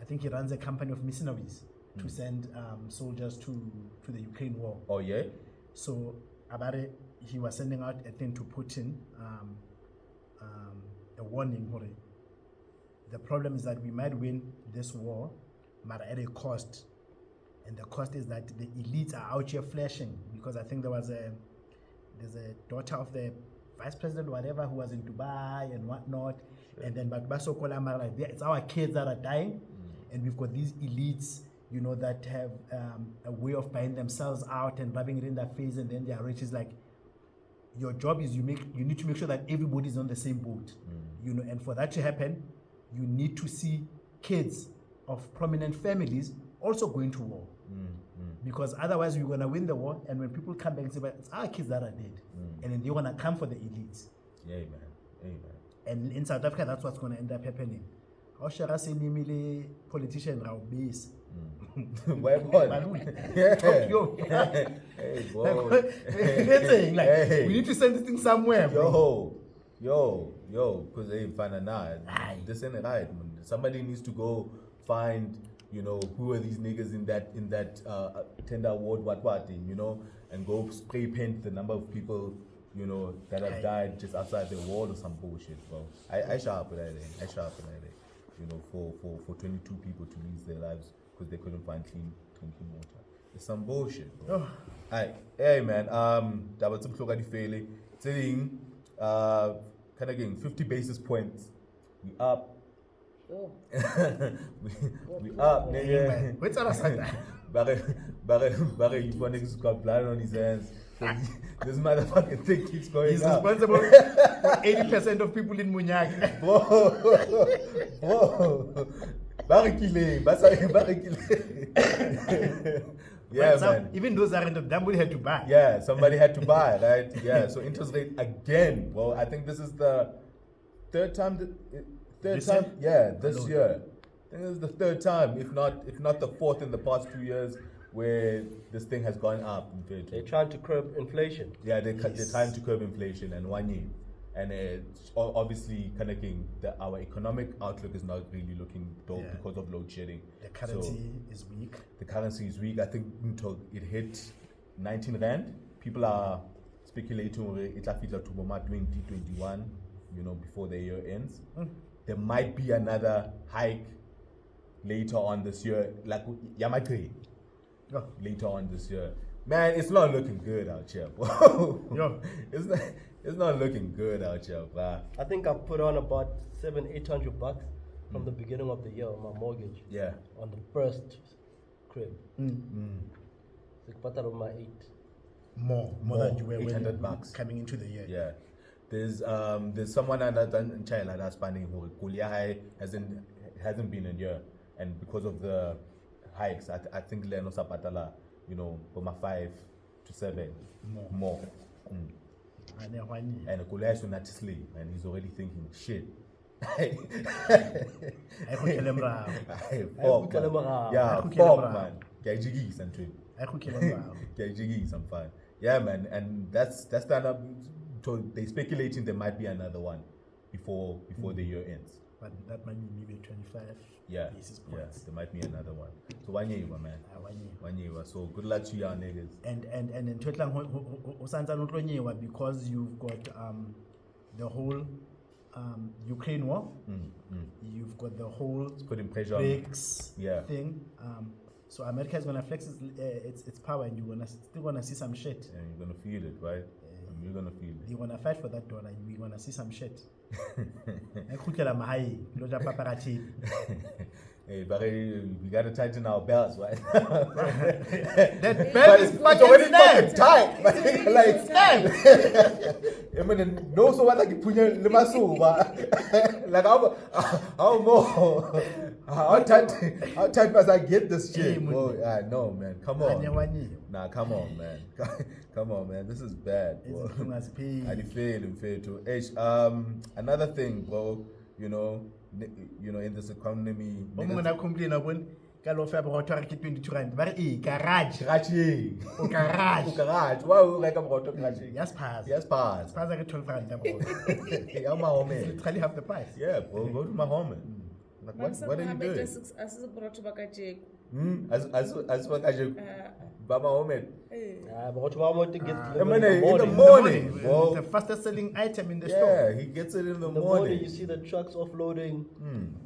I think he runs a company of mercenaries to send soldiers to the Ukraine war. Oh yeah? So he was sending out a thing to Putin, a warning. The problem is that we might win this war, but at a cost. And the cost is that the elites are out here flashing, because I think there's a daughter of the vice president, whatever, who was in Dubai and whatnot. And then it's our kids that are dying, and we've got these elites, that have a way of buying themselves out and rubbing it in their face, and then they are rich. Is like, your job is you need to make sure that everybody's on the same boat, and for that to happen, you need to see kids of prominent families also going to war, because otherwise we're gonna win the war, and when people come back and say, but it's our kids that are dead, and then they wanna come for the elites. Yeah, man. And in South Africa, that's what's gonna end up happening. Politician base, Why boy? Talk, yo. Hey, boy. They're saying, like, we need to send this thing somewhere, bro. Yo, because they find now. This ain't right, man. Somebody needs to go find, who are these niggas in that tender award, what thing, and go spray paint the number of people, that have died just outside the wall or some bullshit, bro. I sharp with that, for 22 people to lose their lives because they couldn't find clean drinking water. It's some bullshit, bro. Hey man, that was some fairly saying kind of getting 50 basis points. We up. we up, nigga. What's our side? Barry, you want niggas got blood on his hands. This motherfucking thing keeps going He's up. responsible for 80% of people in Munyaki. Bro. Barikile. Yeah, man. Even those aren't somebody had to buy. Yeah, somebody had to buy, right? Yeah, so interest rate again. Well, I think this is the third time. This year. I think this is the third time, if not the fourth in the past 2 years, where this thing has gone up. They're trying to curb inflation. Yeah, they're trying to curb inflation, and 1 year. And it's obviously connecting our economic outlook is not really looking dope because of load shedding. The currency is weak. The currency is weak. I think until it hit 19 rand, people are speculating it will fit to 2021, before the year ends. There might be another hike later on this year, like Yamatri. Later on this year. Man, it's not looking good out here. It's not looking good out here, bro. I think I put on about $700-800 from the beginning of the year on my mortgage. Yeah. On the first crib. So my 8. More than you were $800 coming into the year. Yeah. There's someone in China that's finding who Kulia High hasn't been a year, and because of the hikes, I think Leno Sapatala, from 5 to 7 more. And Kulia is not sleep, and he's already thinking shit. Fuck man. Yeah, man, and that's stand up. So they speculating there might be another one before the year ends. But that might be maybe 25 basis points. Yeah, there might be another one. So 1 year, man. 1 year. So good luck to y'all niggas. And in Totlang, because you've got the whole Ukraine war, you've got the whole putting pressure BRICS thing. So America is gonna flex its power, and you're still gonna see some shit. And you're gonna feel it, right? You're gonna feel it. You're gonna fight for that dollar. You're gonna see some shit. Hey, but we gotta tighten our belts, right? That belt is already fucking tight. Like, I mean, no, so what? Like you put your limasu, but like how more? How tight must I get this shit? Oh, no, man. Come on. Nah, come on, man. Come on, man. This is bad, bro. I fail to. Another thing, bro. In this economy. Garage. Wow, like I'm garage. Yes, pass. Pass. Pass like 12 rand. Yeah, my home. Literally half the price. Yeah, bro. Go to my home. Like, what are you doing? As what I Baba home. In the morning. It's the fastest selling item in the store. Yeah, he gets it in the morning. You see the trucks offloading.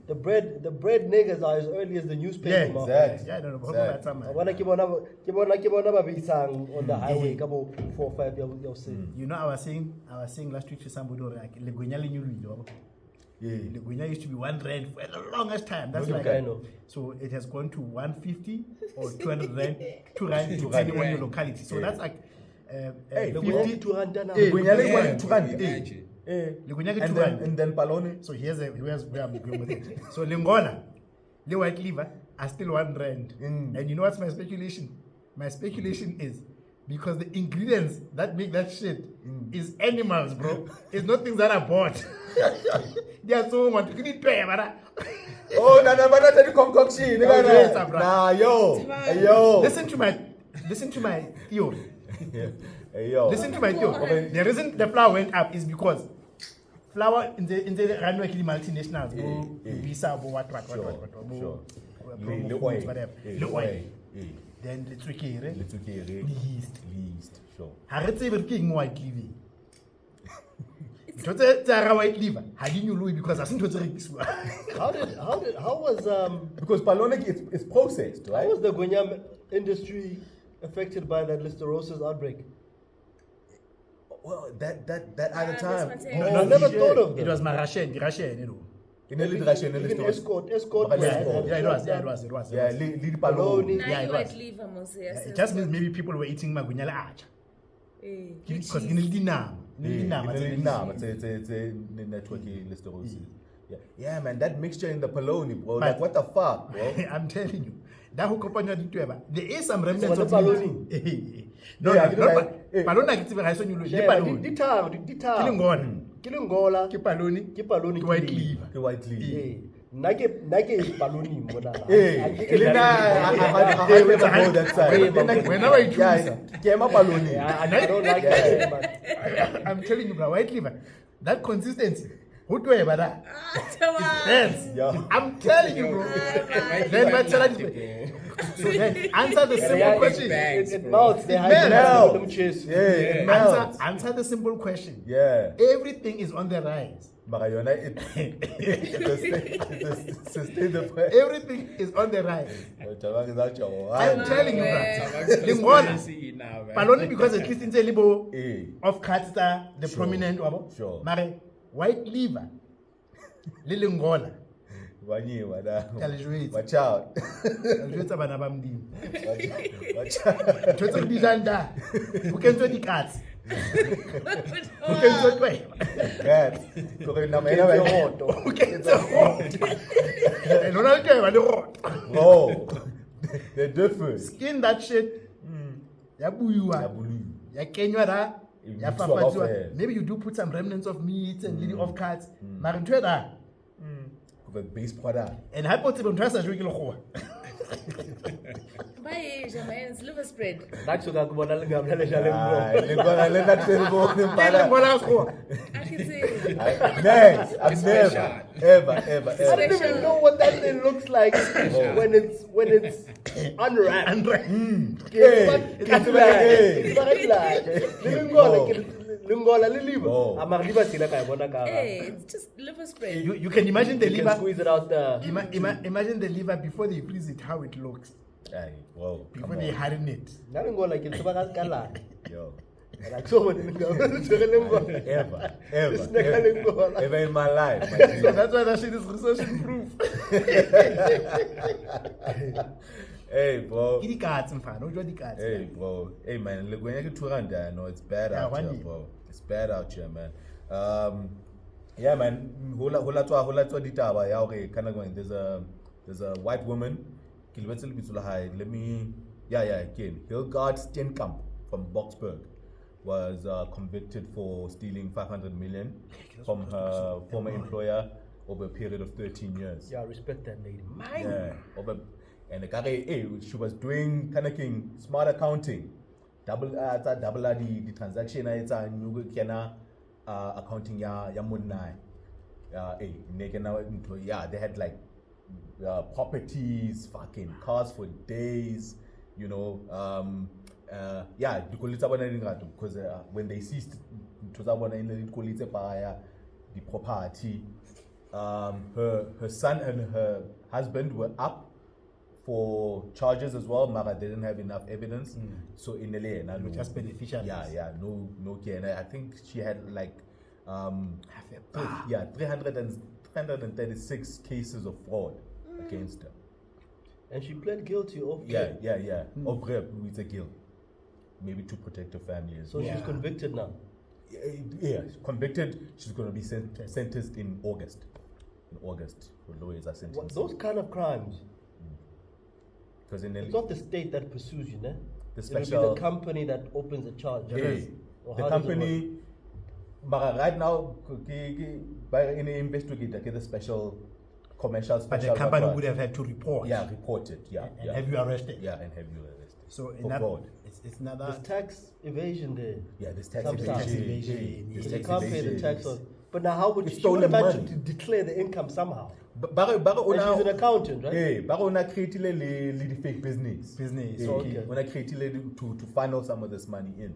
The bread niggas are as early as the newspaper. Yeah, exactly. Yeah, I don't know about that. I wanna keep on the highway, couple 4 or 5 years. I was saying last week to somebody like Leguina used to be 1 rand for the longest time. That's like so it has gone to 150 or 200 rand, 2 rand depending on your locality. So that's like 50 to 100 now. And then Palone. So here's where I'm going with it. So Lingona, the white liver are still 1 rand. And you know what's my speculation? My speculation is because the ingredients that make that shit is animals, bro. It's not things that are bought. They are so much. You need to pay, man. Oh, no, but not any concoction. yes, bro. Nah, yo. Listen to my theory. Hey, yo. Listen to my theory. The reason the flour went up is because flour in the runway multinationals go visa what Sure. promo foods, whatever. The oil. Then the tswekere, the yeast. Sure. Ha re tsebe re ke eng white living. Ntho tsa white liver ha di nyolohe because ha se ntho tse rekiswa. How was Because palonic is processed, right? how was the Guanyam industry affected by that listeriosis outbreak? Well, that at the time. I never thought of that. It was my Russian, you know. In a little Russian, Even escort. Yeah, it was. Yeah, lead paloni. Yeah, it was. Leave It just means maybe people were eating magunyala acha. Because in the It's a network listerosis. Yeah, man, that mixture in the paloni, bro. Like, what the fuck, bro? I'm telling you. That who company there is some remnants So of the paloni? No, Yeah, not paloni ke tsebe ga se nyolo. Le paloni. Kilungola. Ke paloni. Ke paloni. Ke white liver. The white leaf. Nake paloni mona. Hey, I never go that side. Whenever you choose. Yeah, Kema paloni. I don't like that, man. I'm telling you, bro, white liver. That consistency. Who do I that? Yes. Yeah. I'm telling you, bro. Then my challenge. So then answer the simple question. It melts. They melts. them chase. Yeah, it melts. Answer the simple question. Yeah. Everything is on the rise. Marayona, it's sustainable. Everything is on the rise. I'm telling you, bro. Paloni because at least in the libo of cuts the prominent wabo. Sure. Mare white liver. Lilingola. Watch out. Watch Watch out. Who can do the cats? Who can do it? Cats. Who can do it? Oh, they're different. Skin that shit. Yabuyua. Yakenywa da. You mix Yafafatua. Maybe you do put some remnants of meat and little of cuts. Marintweda. The base product. And I put it on Trasa drinking a Bye, Jaman's liver spread. That's what I'm going to let Let that go. I can say. Next. I've never, ever. I don't even know what that thing looks like when it's unwrapped. Hey, it's just liver spread. You can imagine the You can liver. squeeze it out there. Imagine the liver before they freeze it, how it looks. Whoa. Before they harden it. Yo. So Ever in my life. So that's why that shit is recession proof. Hey, bro. Kitty cards, man. No joy cards. Hey, bro. Hey, man. Look, when you get 200, no, it's bad out here, bro. It's bad out here, man. Yeah, man. Hula ditaba. Yeah, okay. Kind of going. There's a white woman. Let me. Yeah. Again, Hildegard Steenkamp from Boksburg was convicted for stealing 500 million from her former employer over a period of 13 years. Yeah, I respect that lady. Yeah, and the guy, she was doing kind of smart accounting, double the transaction, it's a new accounting ya munai. Yeah, they had like properties, fucking cars for days, you know. Yeah, because when they seized the property, her son and her husband were up for charges as well. Mara didn't have enough evidence, so in the Just beneficial. Yeah, no care. And I think she had like 336 cases of fraud against her. And she pled guilty of Yeah. Of rape with a guilt, maybe to protect her family as well. So she's convicted now. Yeah, convicted. She's going to be sentenced in August. Lawyers are sentenced. Those kind of crimes. Because It's not the state that pursues you, né? the It will special. be the company that opens the charge. Or The how does it company. But right now, by any investigator, get the special commercial But special. the company whatnot. would have had to report. Yeah, report it. Yeah, And have you arrested? Yeah, and have you arrested. So in For that, fraud. it's another. There's tax evasion there. Yeah, there's tax Some evasion. tax evasion, There's yeah. You tax can't pay the evasion. tax on. But now, how would It's she would have stolen had to money. declare the income somehow? Bare And she's an ona accountant, right? bare ona creatile le fake business. Business, okay. When I creatile to funnel some of this money in.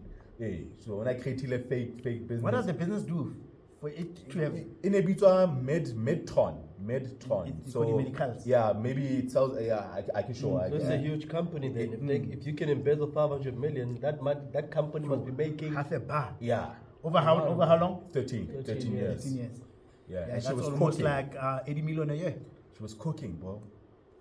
So when I creatile fake business. What does the business do for it to have? In a bitwa Medtron. It's So for the medicals. yeah, maybe it sells. Yeah, I can show. So it's a huge company then. If you can embezzle 500 million, that company must be making. Half a bar. Yeah, Over how long? 13 years. 13 years. Yeah, and That's she was almost cooking. like 80 million a year. She was cooking, bro.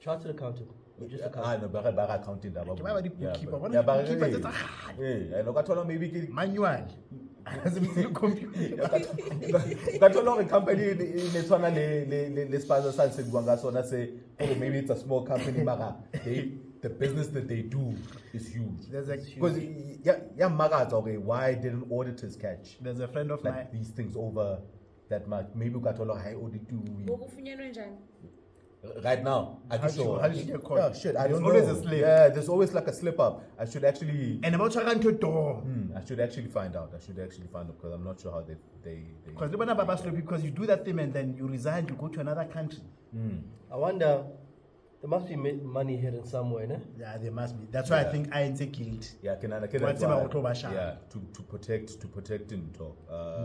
Chartered accountant. Or just accountant. No, bare accounting. Why were the bookkeeper? What is Yeah, the bare. bookkeeper? That's hard. I know. Got to maybe. Manual. As a computer. Got to a company in the sponsor side said Wangasona say, oh, maybe it's a small company, Maga. The business that they do is huge. Because yeah, Maga, okay, why didn't auditors catch There's a friend of like mine. these things over that much? Maybe we got a high audit too. Bokufunyanwe njani? Right now, I can show. How did you get caught? Yeah, shit, I There's don't always know. a slip. Yeah, there's always like a slip up. I should actually. And about to door. I should actually find out. Because I'm not sure how they Because because you do that thing and then you resign, you go to another country. I wonder, there must be money hidden somewhere, no? Yeah, there must be. That's why I think INC killed. Yeah, can What's about Otobasha? yeah, to protect into.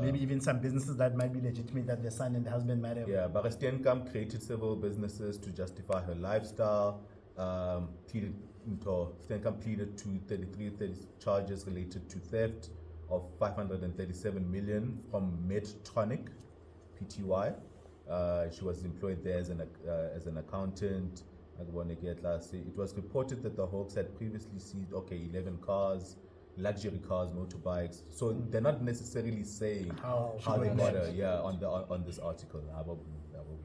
Maybe even some businesses that might be legitimate that the son and the husband might have. Yeah, but Steenkamp created several businesses to justify her lifestyle. Steenkamp pleaded to 33 charges related to theft of 537 million from Medtronic, Pty. She was employed there as an accountant. It was reported that the Hawks had previously seized 11 cars, luxury cars, motorbikes. So they're not necessarily saying how they got her. Yeah, on this article.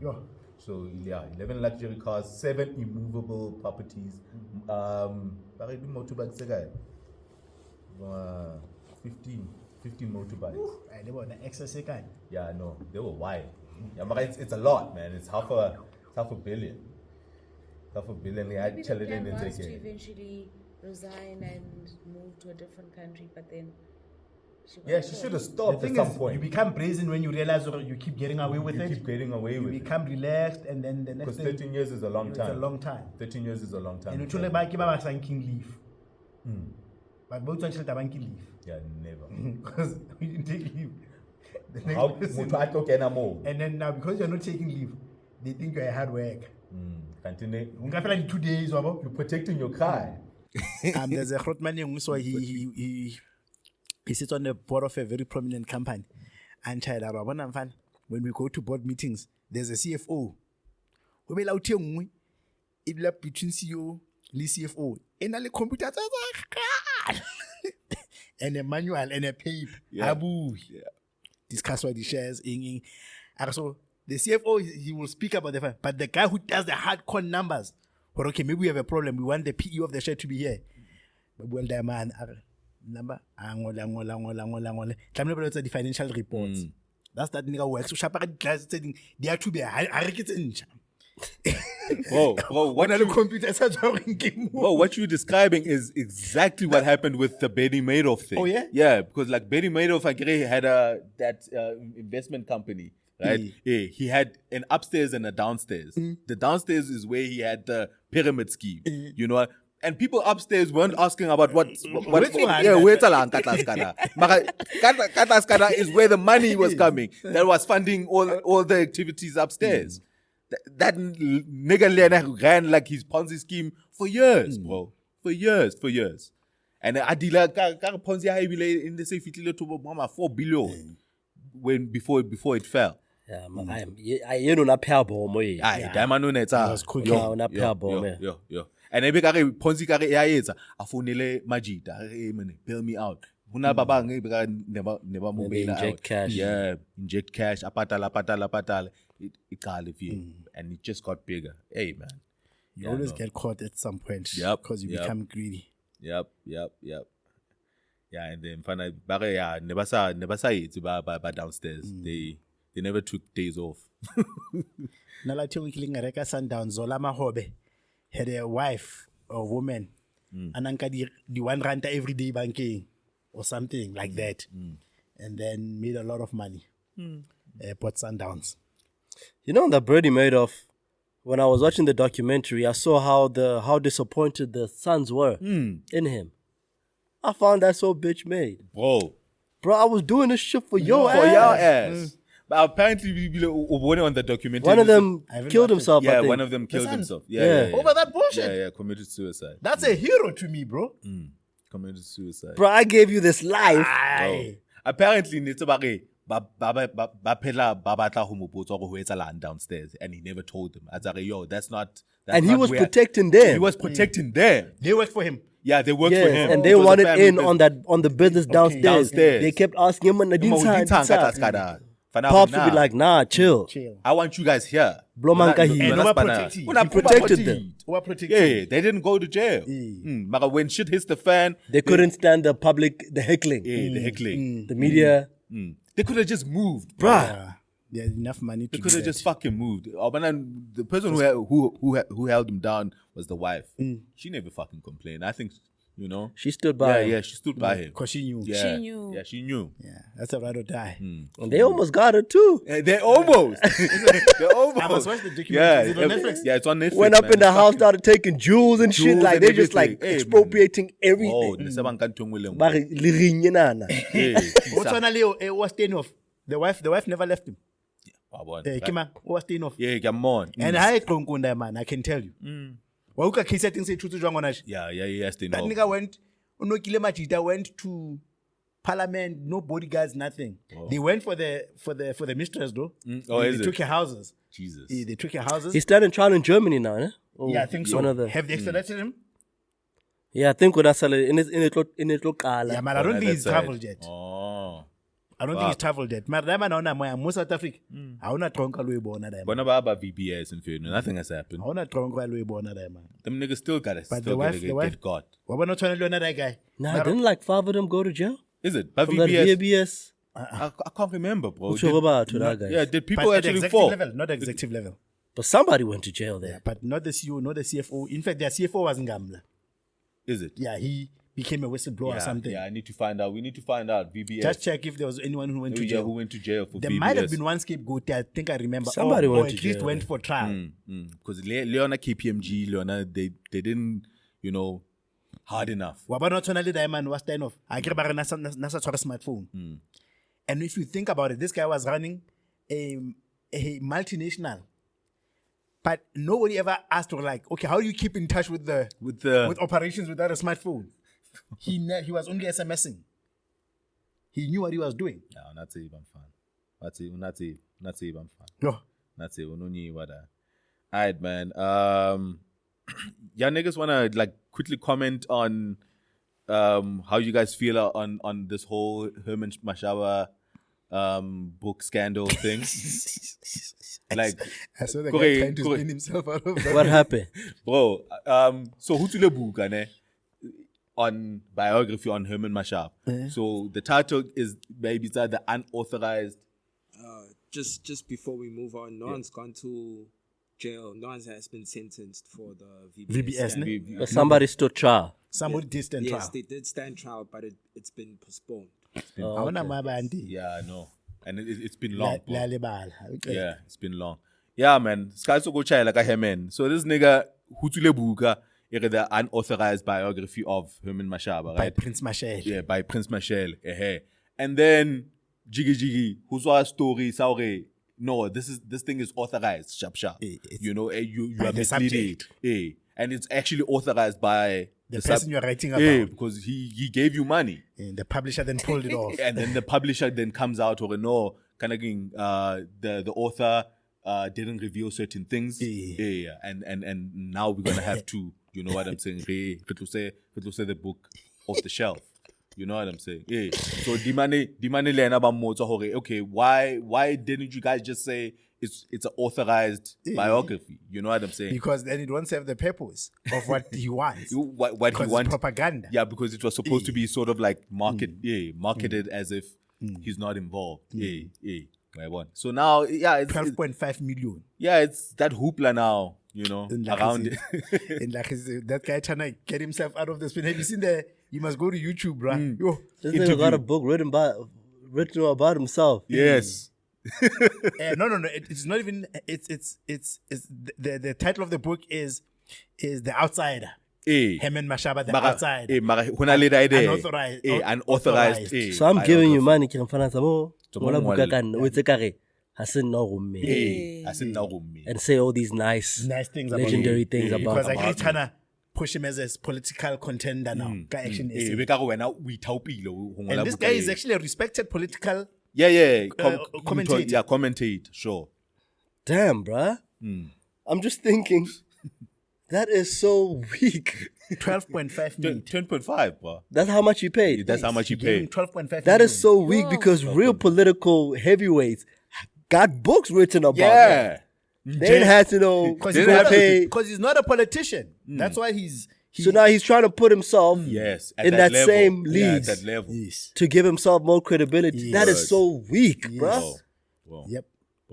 Yeah. So yeah, 11 luxury cars, 7 immovable properties. 15 motorbikes. They were the excess kind. Yeah, no, they were wild. Yeah, but it's a lot, man. It's half a billion. Half a billion. Yeah, Maybe the challenging plan and was to taking. eventually resign and move to a different country, but then she got Yeah, she caught. should have The stopped at thing some is, point. you become brazen when you realize you keep getting away with You it. keep getting away You with it. become relaxed, and then the next Because thing. 13 years is a long It's time. a long time. 13 years is a long time. And you like about banking leave. But both actually banking leave. Yeah, never. Because we didn't take leave. The next How person- much I talk anymore? and then now because you're not taking leave, they think you're a hard work. Continue. You feel like 2 days, wabo. You're protecting your car. There's a Grootman young, so he sits on the board of a very prominent company. And when we go to board meetings, there's a CFO. We will out between CEO and CFO. And a computer and a manual and a paper. Abu. Discuss what the shares in. So the CFO he will speak about the fund, but the guy who does the hardcore numbers, or okay, maybe we have a problem. We want the PE of the share to be here. But well, the man number angola. It's the financial reports. That's that nigga works. So shapa class saying they are to be Bro, what the computers are drawing game. Bro, what you're describing is exactly what happened with the Betty Madoff thing. Oh, yeah? Yeah, because like Betty Madoff, I agree, had that investment company, right? Yeah, he had an upstairs and a downstairs. The downstairs is where he had the pyramid scheme, you know. And people upstairs weren't asking about where Katlaskada is where the money was coming. That was funding all the activities upstairs. That nigga ran like his Ponzi scheme for years, bro. For years. And Adila Ponzi in the safe to 4 billion before it fell. Yeah, I know na payable mo ye. Aye, diamond on it. Yo, na payable me. Yo. And ebe kare Ponzi kare ya etsa afonele Majida, hey man, bail me out. Huna baba nge never mo bail out. Inject cash. Yeah, inject cash. Apatala. It can't live here. And it just got bigger. Hey man. You always get caught at some point. Yep, Because you yep. become greedy. Yep. Yeah, and then finally, never saw it by downstairs. They never took days off. Nalathi killing Reka Sundown, Zola Mahobe had a wife or woman, Ananka the 1 ranta every day banking or something like that, and then made a lot of money. Port Sundowns. You know the bird he made of. When I was watching the documentary, I saw how disappointed the sons were in him. I found that so bitch made. Bro, I was doing this shit for your ass. for your ass. But apparently, on the documentary, One of them killed himself. I Yeah, think. one of them killed himself. Yeah. Over that bullshit. Yeah, committed suicide. That's a hero to me, bro. Committed suicide. Bro, I gave you this life. Aye. Apparently, ba batla ho mo botsa gore ho etsahalang downstairs, and he never told them. I was like, yo, that's not. And he not was where- protecting them. He was protecting them. They worked for him. Yeah, they worked for him. And they It was a wanted family in on the business downstairs. Downstairs. They kept asking him, Pops would be like, nah, chill. Chill. I want you guys here. Blomanka he- And over protecting. He protected them. Over protecting. Yeah, they didn't go to jail. But when shit hits the fan, They couldn't stand the heckling. the heckling. The media. They could have just moved, Bruh. Yeah. They had enough money to They do could have that. just fucking moved. Oh, but then the person who held him down was the wife. She never fucking complained. I think, you know. She stood by him. Yeah, she stood by him. Because she knew. Yeah, She knew. Yeah, she knew. Yeah, that's a ride or die. And they almost got her too. They almost. They almost. I must watch the documentary. Yeah, Is it on Netflix? Yeah, it's on Netflix. Went up man. in the It's house, fucking- started taking jewels and shit. Jewels Like and they're just like everything. Hey, expropriating Oh, everything. nesebanka ntho enngwe le enngwe. Ba re, "Le reng enana?" Yeah, What's on Leo? Was staying off. The wife never left him. Kima was staying off. Yeah, come on. And I Klonkunda, man, I can tell you. Wauka kisa things say truth wrong on us. Yeah, stay That no. nigga went Unokile Machida went to parliament, no bodyguards, nothing. They went for the mistress though. Oh, they is it? took her houses. Jesus. Yeah, they took her houses. He's standing trial in Germany now, eh? Or Yeah, I think so. one of the- Have they extradited him? Yeah, I think when I saw it in it Yeah, local. man, I don't think he's traveled yet. Oh. I don't think he's traveled yet. But that man on my South Africa. I wanna tronka lui bona that man. But about VBS and food, nothing has happened. I wanna tronka lui bona that man. Them niggas still got it. But Still the wife, get got. What not trying to learn that guy? Nah, didn't like 5 of them go to jail? Is it? But From that VBS? VBS. I can't remember, bro. What's your about to that guy? Yeah, did people But at actually executive fall? level, not executive level. But somebody went to jail there. But not the CEO, not the CFO. In fact, their CFO wasn't Gamla. Is it? Yeah, he became a whistleblower or something. Yeah, I need to find out. We need to find out. VBS. Just check if there was anyone who went to Yeah, jail. who went to jail for There VBS? might have been one scapegoat. I think I remember. Somebody or went at to least jail. went for trial. Because Leona KPMG, Leona, they didn't, you know, hard enough. Wabana tonally diamond was turn off. I agree, but nasa smartphone. And if you think about it, this guy was running a multinational. But nobody ever asked her, like, okay, how do you keep in touch with operations without a smartphone? He was only SMSing. He knew what he was doing. No, not even fun. Not even fun. No. Not even what. Alright, man. Y'all niggas wanna like quickly comment on how you guys feel on this whole Herman Mashaba book scandal thing? Like, I saw the Kore- guy trying to Kore- spin himself out of that. What happened? bro, so Hutule book on biography on Herman Mashaba. So the title is maybe the unauthorized. Just before we move on, no one's gone to jail. No one has been sentenced for the VBS, ne? scandal. But somebody stood trial. Somebody did stand Yes, trial. they did stand trial, but it's been postponed. I wanna my bandi. Yeah, I know. And it's been long. bro. Lalebal. Okay. Yeah, it's been long. Yeah, man. Sky so go chai like a man. So this nigga Hutule Buka is the unauthorized biography of Herman Mashaba, By right? Prince Mashel. Yeah, by Prince Mashel. And then Jiggy who's our story Saure. No, this thing is authorized. Sharp. You know, you by are the misleading. subject. And it's actually authorized by The person you're writing about. Yeah, because he gave you money. And the publisher then pulled it off. And then the publisher then comes out or no, kind of the author didn't reveal certain things. Yeah. And now we're gonna have to, you know what I'm saying? To say the book off the shelf. You know what I'm saying? Yeah. So okay, why didn't you guys just say it's an authorized biography? You know what I'm saying? Because then it won't serve the purpose of what he wants. What he Because wants. it's propaganda. Yeah, because it was supposed to be sort of like marketed as if he's not involved. Yeah. So now, yeah, it's 12.5 million. yeah, it's that hoopla now, And like around I said- and like I said, that guy trying to get himself out of the spin. Have you seen the? You must go to YouTube, bro. Yo, This nigga got a book written about himself. Yes. no. It's not even. It's the title of the book is The Outsider. Herman Mashaba, The Outside. Unauthorized. So I'm giving you money, King Finance. Ngola buka ka nna, o etse ka re, ha se nna go mme. And say all these nice things about legendary things about because like him. he's trying to push him as a political contender now. Ka action essay. And this guy is actually a respected political commentator. Yeah, commentate, sure. Damn, bruh. I'm just thinking, that is so weak. 12.5 million. 10.5, bro. That's how much you paid. That's how much you Gave him pay. 12.5 That is so weak because real political heavyweights got books written about them. Yeah. They didn't have to know because he's not a politician. That's why he's So now he's trying to put himself Yes. At in that level. same Yeah, league at that level. to give himself more credibility. That is Yes. so weak, bruh. Wow. Yep.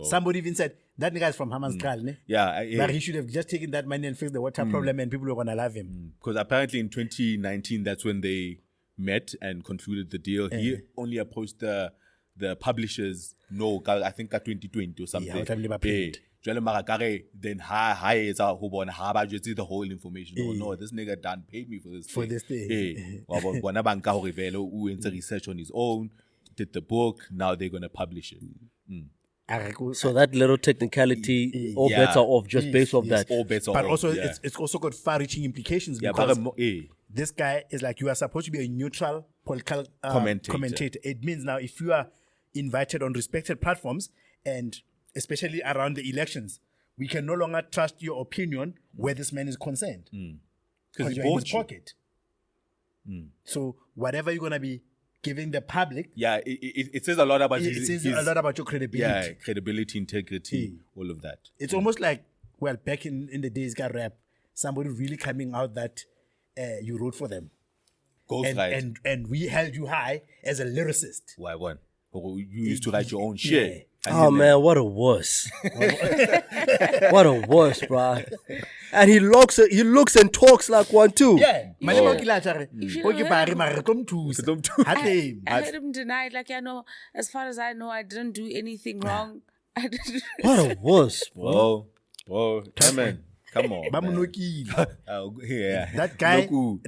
Somebody even said that nigga is from Hamaanskraal, ne? Yeah. But he should have just taken that money and fixed the water problem, and people were gonna love him. Because apparently in 2019, that's when they met and concluded the deal. He only approached the publishers. No, I think at 2020 or something. what time they were paid. Then the whole information. Oh no, this nigga done paid me for this thing. Bona banka ho revela who went to research on his own, did the book. Now they're gonna publish it. So that little technicality, all bets are off just based off that. All bets are But off, also, yeah. it's also got far-reaching implications Yeah, because but this guy is like, you are supposed to be a neutral political Commentator. It means now if you are invited on respected platforms, and especially around the elections, we can no longer trust your opinion where this man is concerned. Because he you're in his bought you. pocket. So whatever you're going to be giving the public, yeah, it says a lot about it says a lot about your credibility. Yeah, credibility, integrity, all of that. It's almost like, well, back in the days, got rap, somebody really coming out that you wrote for them. Ghostwrite. And we held you high as a lyricist. Why one? You used to write your own shit. Oh man, what a wuss. What a wuss, bruh. And he looks and talks like one too. Yeah. You should have heard I heard him deny it. Like, yeah, no, as far as I know, I didn't do anything wrong. I didn't. What a wuss, bro. Whoa, man. Come on. Man. Yeah. That guy- And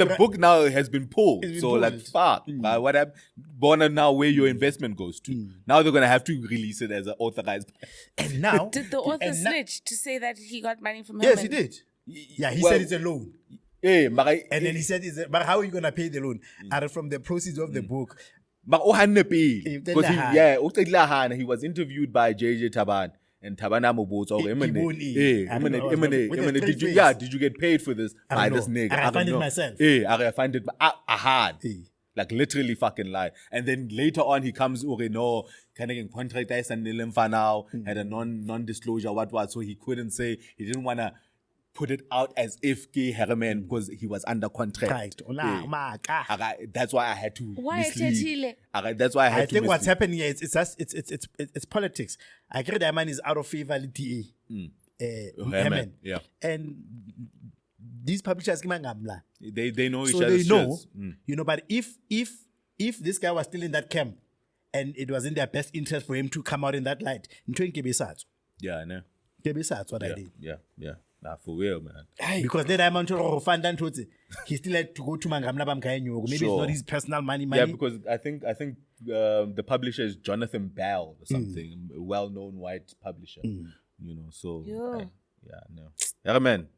the book now has been pulled. It's been So pulled. like fuck. What I'm born now where your investment goes to. Now they're gonna have to release it as an authorized. And now, Did the author and now- snitch to say that he got money from Yes, Herman? he did. Yeah, he Well- said it's a loan. And And then he said, but how are you going to pay the loan? Are from the proceeds of the book? But He he was interviewed by JJ Taban and Tabana Mobots or did you get paid for this I by don't this know. nigga? I find it myself. I find it I had. Like literally fucking lie. And then later on he comes no kind of contract now had a non-disclosure what so he couldn't say, he didn't wanna put it out as if K Herman because he was under contract. Right. That's why I had to Why mislead. That's why I had I to think what's mislead. happening here is it's politics. I agree that man is out of favor with DA. Herman. Yeah. And these publishers They know each so they other's know, shirts. but if this guy was still in that camp and it was in their best interest for him to come out in that light, Yeah, I know. that's what I did. Yeah. Nah, for real, man. Because then I'm on fund and he still had to go to Mangamla Bamkayenyo. Maybe Sure. it's not his personal money. Yeah, because I think the publisher is Jonathan Bell or something, a well-known white publisher. So Yeah. no. Yeah, man.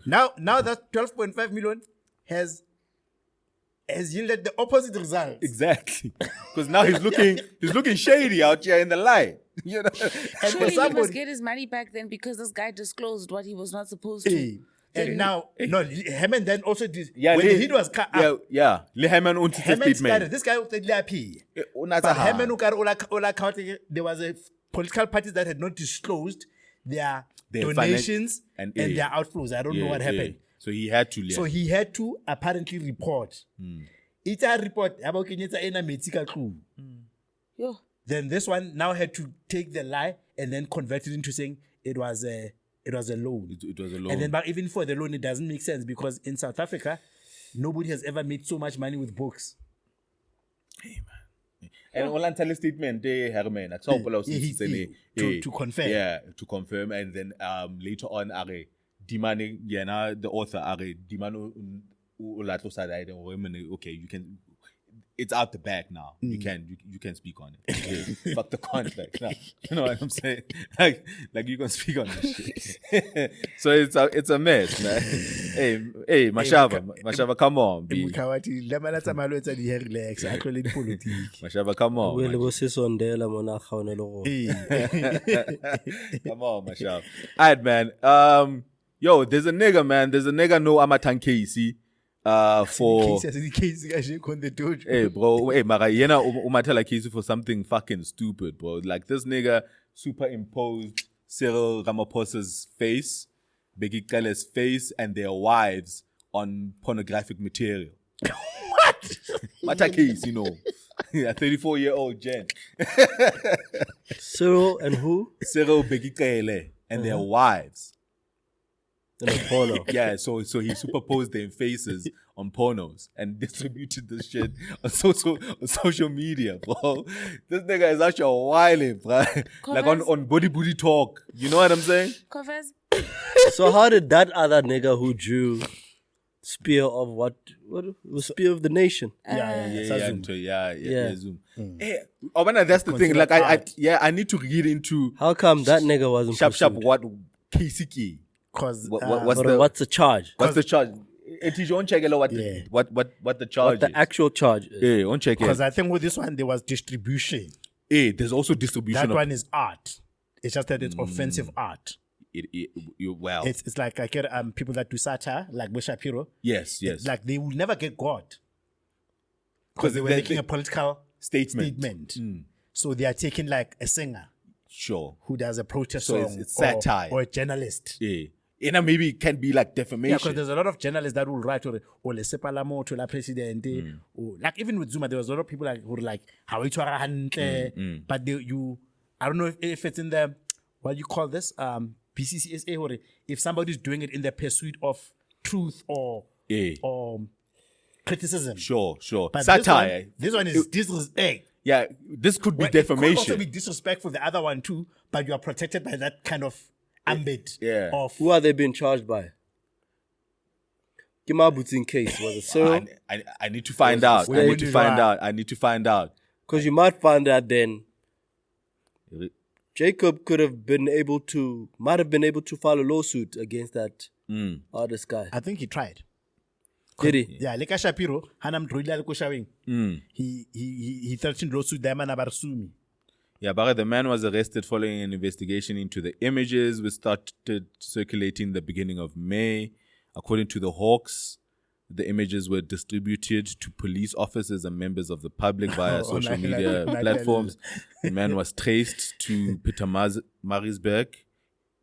Now that 12.5 million has yielded the opposite result. Exactly. Because now he's looking shady out here in the light. And Surely he must get his money back then because this guy disclosed what he was not supposed to. And now, Herman then also did. Yeah, when the heat was cut up, Herman owns his Herman statement. this guy was happy. But Herman there was a political parties that had not disclosed their donations and their outflows. I don't know what happened. So he had to. So he had to apparently report. It's a report about Kenyata ena metsi ka tlung. Yo. Then this one now had to take the lie and then convert it into saying it was a loan. It was a loan. And then, but even for the loan, it doesn't make sense because in South Africa, nobody has ever made so much money with books. Hey, man. And all tell statement, Herman, to confirm. Yeah, to confirm. And then later on, demanding, the author, okay, you can. It's out the back now. You can speak on it. Yeah. Fuck the contract now. You know what I'm saying? Like you can speak on this shit. So it's a mess, man. Hey, Mashaba, come on, B. Mashaba, come on. Come on, Mashaba. Alright, man. Yo, there's a nigga, man. There's a nigga no Amatan Casey. For hey bro, hey Mara, umatela case for something fucking stupid, bro. Like this nigga superimposed Cyril Ramaphosa's face, Bheki Cele's face, and their wives on pornographic material. What? Mata case, a 34-year-old Jen. Cyril and who? Cyril Bheki Cele and their wives. Porno. Yeah, so he superposed their faces on pornos and distributed this shit on social media, bro. This nigga is actually wilding, bro. Like on booty talk. You know what I'm saying? Covers. So how did that other nigga who drew Spear of what was Spear of the Nation? Zoom. Hey, that's the thing. Like I need to read into how come that nigga wasn't sharp what KCK. Cause what's the charge? What's the charge? It is on check what the charge what the actual charge is. Yeah, on check. Because I think with this one there was distribution. There's also distribution. That one is art. It's just that it's offensive art. Wow. It's like I get people that do satire, like Shapiro. Yes. It's like they will never get God. Because they were making a political statement. So they are taking like a singer. Sure. Who does a protest so song. It's satire. Or a journalist. Yeah. And maybe it can be like defamation. Yeah, because there's a lot of journalists that will write or le sepalamo to la presidente. Or like even with Zuma, there was a lot of people who were like, how you but I don't know if it's in the, what do you call this? BCCSA, or if somebody's doing it in the pursuit of truth or criticism. Sure. But satire. This one is disrespect. Yeah, this could be defamation. It could also be disrespectful for the other one too, but you are protected by that kind of ambit. Yeah. Of who are they being charged by? Kimabu's in case was it Cyril? I need to find out. I need to find out. Because you might find out then Jacob might have been able to file a lawsuit against that artist guy. I think he tried. Did he? Yeah, like Shapiro, Hanam Droidla Kushawing. He threatened lawsuit them and Abarsumi. Yeah, but the man was arrested following an investigation into the images which started circulating the beginning of May. According to the Hawks, the images were distributed to police officers and members of the public via social media platforms. The man was traced to Pietermaritzburg,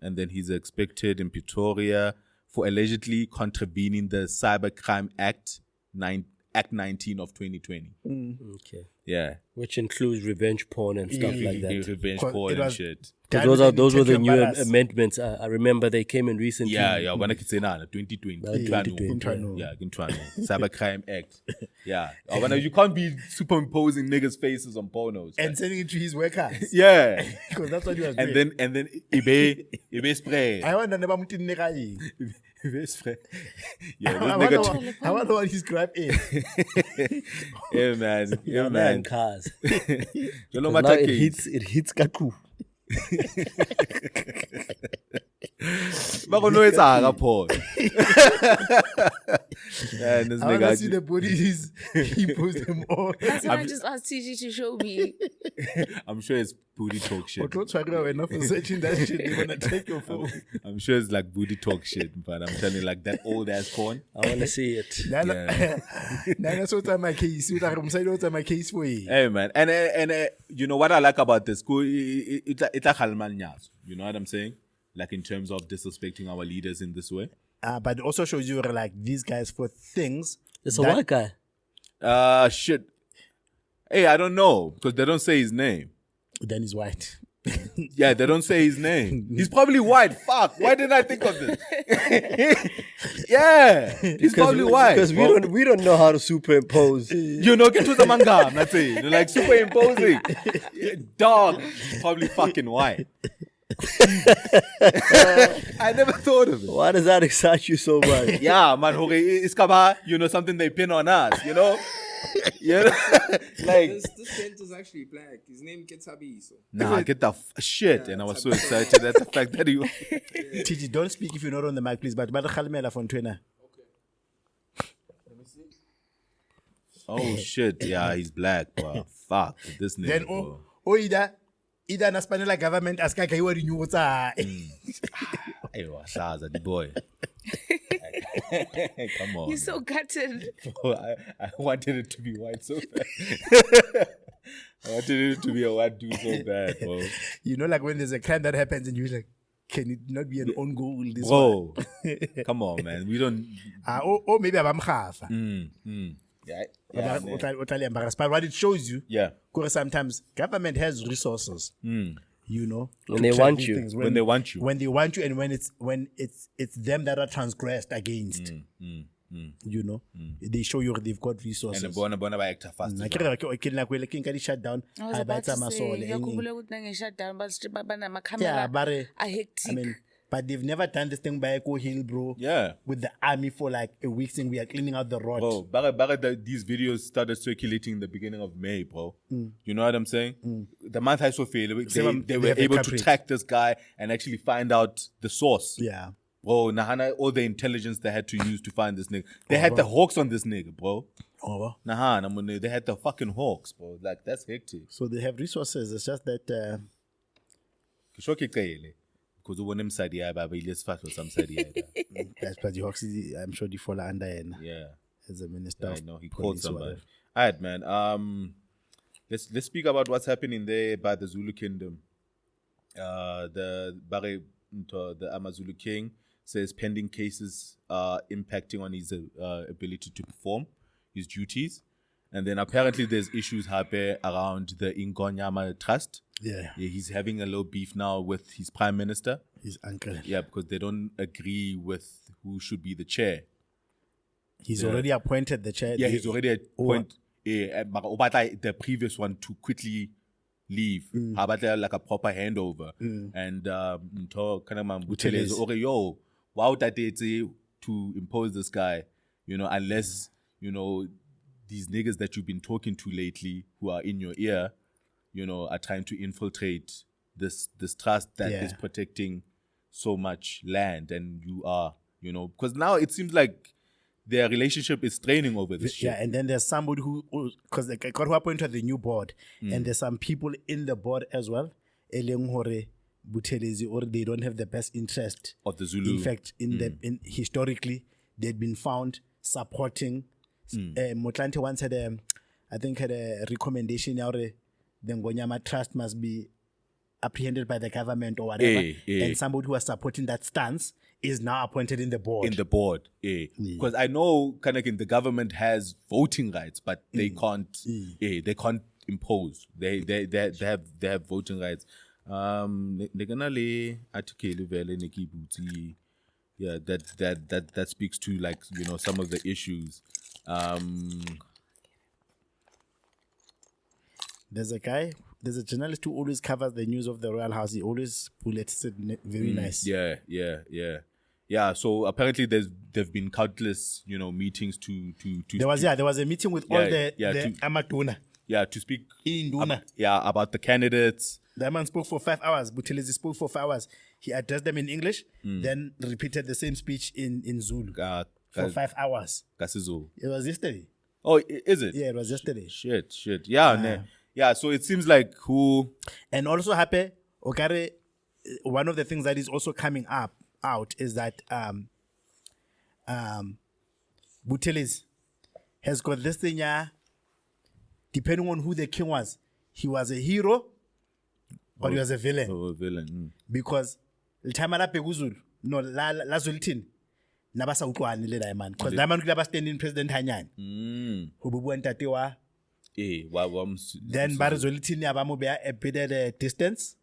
and then he's expected in Pretoria for allegedly contravening the Cybercrime Act 19 of 2020. Okay. Yeah. Which includes revenge porn and stuff like that. Revenge porn and shit. Those were the new amendments. I remember they came in recently. Yeah. When I could say now, 2020. Yeah, Cybercrime Act. Yeah. You can't be superimposing niggas' faces on pornos. And sending it to his workers. Yeah. Because that's what he was doing. And then eBay spray. I want to never put in eBay spray. Yeah, I wonder what his grab is. Yeah, man. Cars. It hits Kaku. But no, it's a porn. I want to see the bodies. He posts them all. That's why I just asked TG to show me. I'm sure it's booty talk shit. Enough for searching that shit. They're gonna take your phone. I'm sure it's like booty talk shit, but I'm telling you, like that old ass porn. I want to see it. That's what my case. What's my case for you? Hey man, and you know what I like about this? It's a halman. You know what I'm saying? Like in terms of disrespecting our leaders in this way. But it also shows you like these guys for things. It's a white guy. Shit. Hey, I don't know because they don't say his name. Then he's white. Yeah, they don't say his name. He's probably white. Fuck. Why didn't I think of this? Yeah, he's probably white. Because we don't know how to superimpose. You know, get to the manga. That's it. You're like superimposing. Dog, he's probably fucking white. I never thought of it. Why does that excite you so much? Yeah, man, it's kaba, you know, something they pin on us, you know? You know? Like, This tent is actually black. His name gets Habi, so. nah, get the shit. And I was so excited at the fact that he was. TG, don't speak if you're not on the mic, please. But Khalimela from Twitter. Oh shit, yeah, he's black, bro. Fuck, this nigga, Then, bro. Ida na Spanish government aska kai wa renew what's Hey, Shaza, the boy. Come on. You're so gutted. Bro, I wanted it to be white so bad. I wanted it to be a white dude so bad, bro. You know, like when there's a crime that happens and you're like, can it not be an own goal? This Bro, come on, man. We don't. or maybe I'm khafa. Yeah, But what it shows you, yeah. because sometimes government has resources, you know, When to they track want these you. things. When they want you. when they want you, and when it's them that are transgressed against, you know, they show you they've got resources. And the bona by actor fast. Na kere ke ke na kwele king ka di shut down. I was I about batsa to say, masole, ngiyakhumbula ukuthi nange-shut down, Yeah, camera but are I hectic. mean, but they've never done this thing by Echo Hill, bro. Yeah. With the army for like a week, saying we are cleaning out the road. Bro, these videos started circulating in the beginning of May, bro. You know what I'm saying? The month I saw failed, they were have a able to culprit. track this guy and actually find out the source. Yeah. Bro, Nahana, all the intelligence they had to use to find this nigga. They had the hawks on this nigga, bro. Oh, well. Nahana, they had the fucking hawks, bro. Like, that's hectic. So they have resources. It's just that. Because when I'm side, yeah, but let's fight or some side, yeah. That's but the Hawks, I'm sure they fall under him Yeah. as a minister. I of know he called police or somebody. whatever. All right, man. Let's speak about what's happening there by the Zulu Kingdom. The Amazulu King says pending cases are impacting on his ability to perform his duties, and then apparently there's issues happening around the Ingonyama Trust. Yeah. He's having a little beef now with his prime minister. His uncle. Yeah, because they don't agree with who should be the chair. He's already appointed the chair. Yeah, he's already appointed the previous one to quickly leave. How about like a proper handover? And Buthelezi, okay, yo, why would I say to impose this guy? You know, unless you know these niggas that you've been talking to lately who are in your ear, you know, are trying to infiltrate this trust that is protecting so much land, and you are, you know, because now it seems like their relationship is straining over this shit. Yeah, and then there's somebody because they got who appointed the new board, and there's some people in the board as well. Eleng hore Buthelezi, or they don't have the best interest Of the Zulu. In fact, in historically, they'd been found supporting. Motlanthe once had a recommendation the Ngonyama Trust must be apprehended by the government or whatever. And somebody who was supporting that stance is now appointed in the board. In the board, because I know kind of the government has voting rights, but they can't. They can't impose. They have voting rights. They're gonna lay article yeah, that speaks to, like, you know, some of the issues. There's a journalist who always covers the news of the royal house. He always bullets it very nice. Yeah. So apparently there've been countless, you know, meetings to There was a meeting with all the Amatuna. Yeah, to speak In Duna. about the candidates. The man spoke for 5 hours. Buthelezi spoke for 5 hours. He addressed them in English, then repeated the same speech in Zulu for 5 hours. Kasizo. It was yesterday. Oh, is it? Yeah, it was yesterday. Shit. Yeah, yeah. So it seems like And also, Hape, Okare, one of the things that is also coming out is that Buthelezi has got this thing, depending on who the king was, he was a hero or he was a villain. Oh, a villain. Because the time la Uzulu, no, la Zultin, nabasa utlwane le Diamond. Because Diamond kila ba standing President Hanyane. Who bubu ntate wa Then Barizolitini Abamobea a bit at a distance.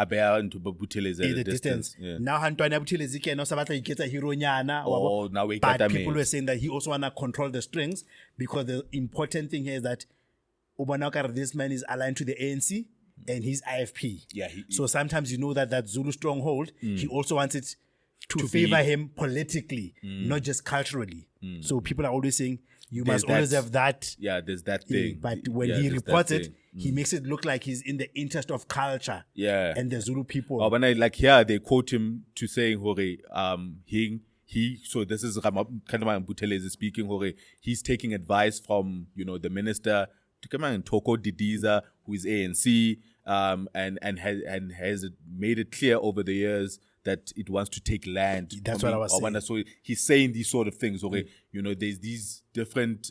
Abea into Buthelezi In the distance. Yeah. Now Antoine Buthelezi can also he gets a hero nyana. Oh, now we But got people were saying that he also wanna control the strings because the important thing here is that Obanakar, this man is aligned to the ANC and he's IFP. Yeah, so sometimes you know that Zulu stronghold, he also wants it to favor him politically, not just culturally. So people are always saying you must always have that. Yeah, there's that thing. But when he reports it, he makes it look like he's in the interest of culture. Yeah. And the Zulu people. Oh, when I like here, they quote him to saying, "Hore, he." So this is Kandaman Buthelezi speaking. Hore, he's taking advice from the minister to come and Toko Didiza, who is ANC, and has made it clear over the years that it wants to take land. That's what I was saying. So he's saying these sort of things. Okay, there's these different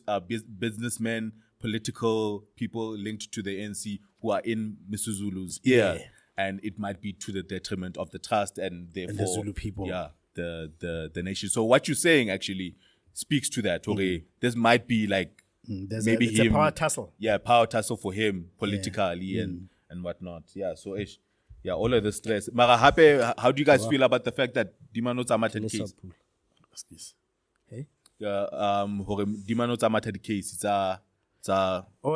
businessmen, political people linked to the ANC who are in Misuzulu's ear, and it might be to the detriment of the trust and therefore the Zulu people. Yeah, the nation. So what you're saying actually speaks to that. Okay, this might be like maybe it's a power tussle. Yeah, power tussle for him politically and whatnot. Yeah, so yeah, all of the stress. Mara happy. How do you guys feel about the fact that Dimano Tamated case? What's this? Hey? Dimano Tamated case. The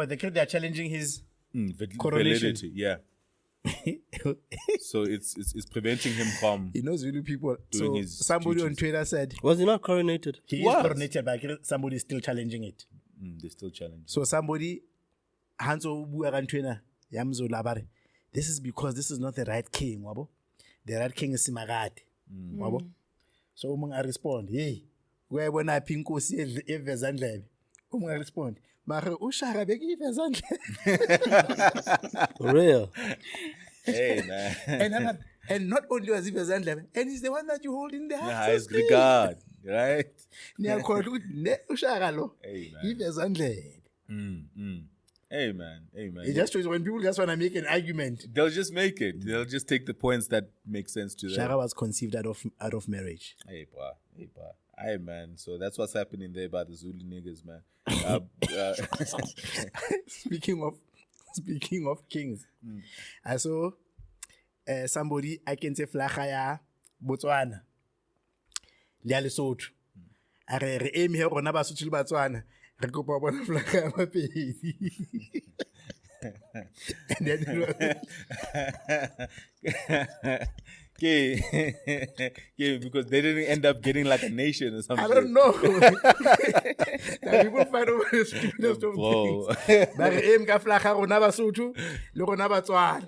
case they're challenging his coronation. Validity, yeah. So it's preventing him from. He knows Zulu people. Doing So his somebody duties. on Twitter said Was he not coronated? he is coronated, but somebody is still challenging it. They're still challenging. So somebody, Hanso Buarantwena, Yamzo Labare, this is because this is not the right king, wabo. The right king is Simagati, wabo. So I respond, hey, where when I pinko see Evezandle, I respond, Mara Ushara Begi Evezandle. Real. Hey man. And not only was Evezandle, and he's the one that you hold in the Highest regard, right? Hey man. Hey man. It just shows when people just want to make an argument. They'll just make it. They'll just take the points that make sense to them. Shara was conceived out of marriage. Hey, bro. Hey, man. So that's what's happening there by the Zulu niggas, man. Speaking of kings, I saw somebody, I can say Flachaya Botswana. Le Lesotho. A re aim here rona Basotho le Batswana. Re kopa bona Flachaya mapedi. And then because they didn't end up getting like a nation or something. I don't know. Now people fight over the stupidest of things. But aim ka Flachaya rona Basotho le rona Batswana.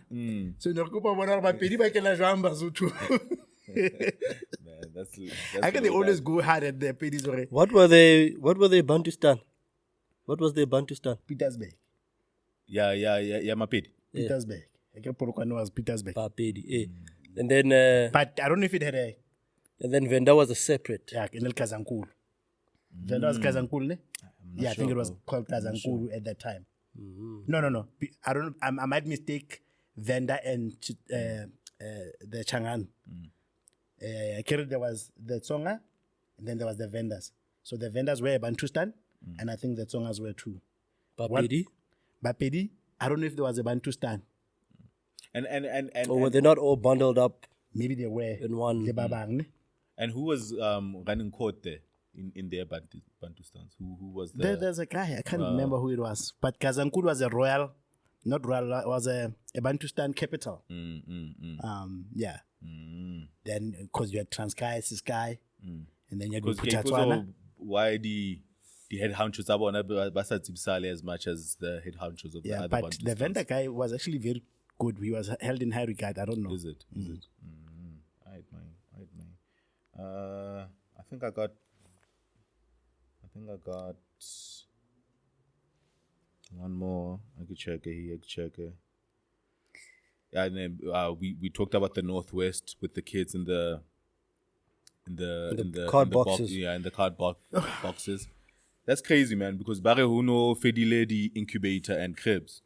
So ne re kopa bona re mapedi ba kela jwang Basotho. Man, that's I can they always go hard at their pedis already. What were they Bantustan? What was their Bantustan? Petersburg. Yeah, mapedi. Petersburg. I can't Polokwane was Petersburg. Papedi, And then But I don't know if it had a and then Venda was a separate. yeah, in Kazankulu. Venda was Kazankulu, ne? Yeah, I think it was called Kazankulu at that time. No. I don't. I might mistake Venda and the Changan. There was the Tsonga, and then there was the vendors. So the vendors were Bantustan, and I think the Tsongas were too. Papedi? Bapedi, I don't know if there was a Bantustan. And Or were they not all bundled up Maybe they were in one? the Babang. and who was running court there in their Bantustans? Who was there? There's a guy, I can't remember who it was. But Kazankulu was a royal, not royal, it was a Bantustan capital. Yeah. Then, because you had Transkei, Siskai, and then you had Buchatswana. Why the head honchos are Basatibsale as much as the head honchos of the Yeah, other but Bantustans? the vendor guy was actually very good. He was held in high regard. I don't know. Is it? Right, man. I think I got one more. I could check it. Yeah, and then we talked about the Northwest with the kids in the card in the boxes. in the card boxes. That's crazy, man. Because Bare Huno Fedile the incubator and cribs.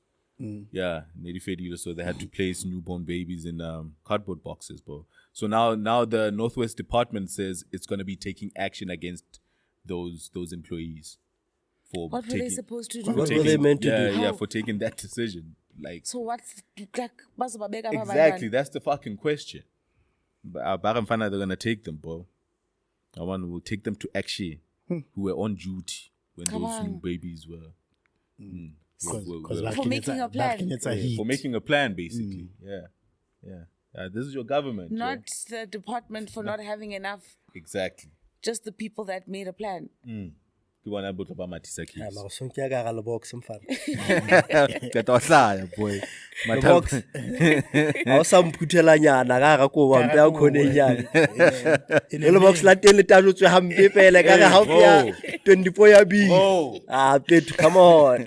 Yeah, Nedi Fedile, so they had to place newborn babies in cardboard boxes, bro. So now the Northwest Department says it's going to be taking action against those employees. What were they supposed to do? What were they meant to do? Yeah, How? for taking that decision. Like, So what's like bazobabeka exactly, that's the fucking question. But they're gonna take them, bro. I want will take them to Akshi, who were on duty when those new babies were. For making a plan. For making a plan, basically. Yeah. This is your government. Not the department for not having enough. Exactly. Just the people that made a plan. Ke bona botlo ba matisa Yeah, kids. mara so ke ka ga le box mfana. Ke to hlaya boy. Le box. Ha o sa mphuthela nyana ka ga ko wa mpe a khone nyana. Le box la teng le tajotswe hampe pele ka ga ha o ya 24 ya B. Ah, pet, come on.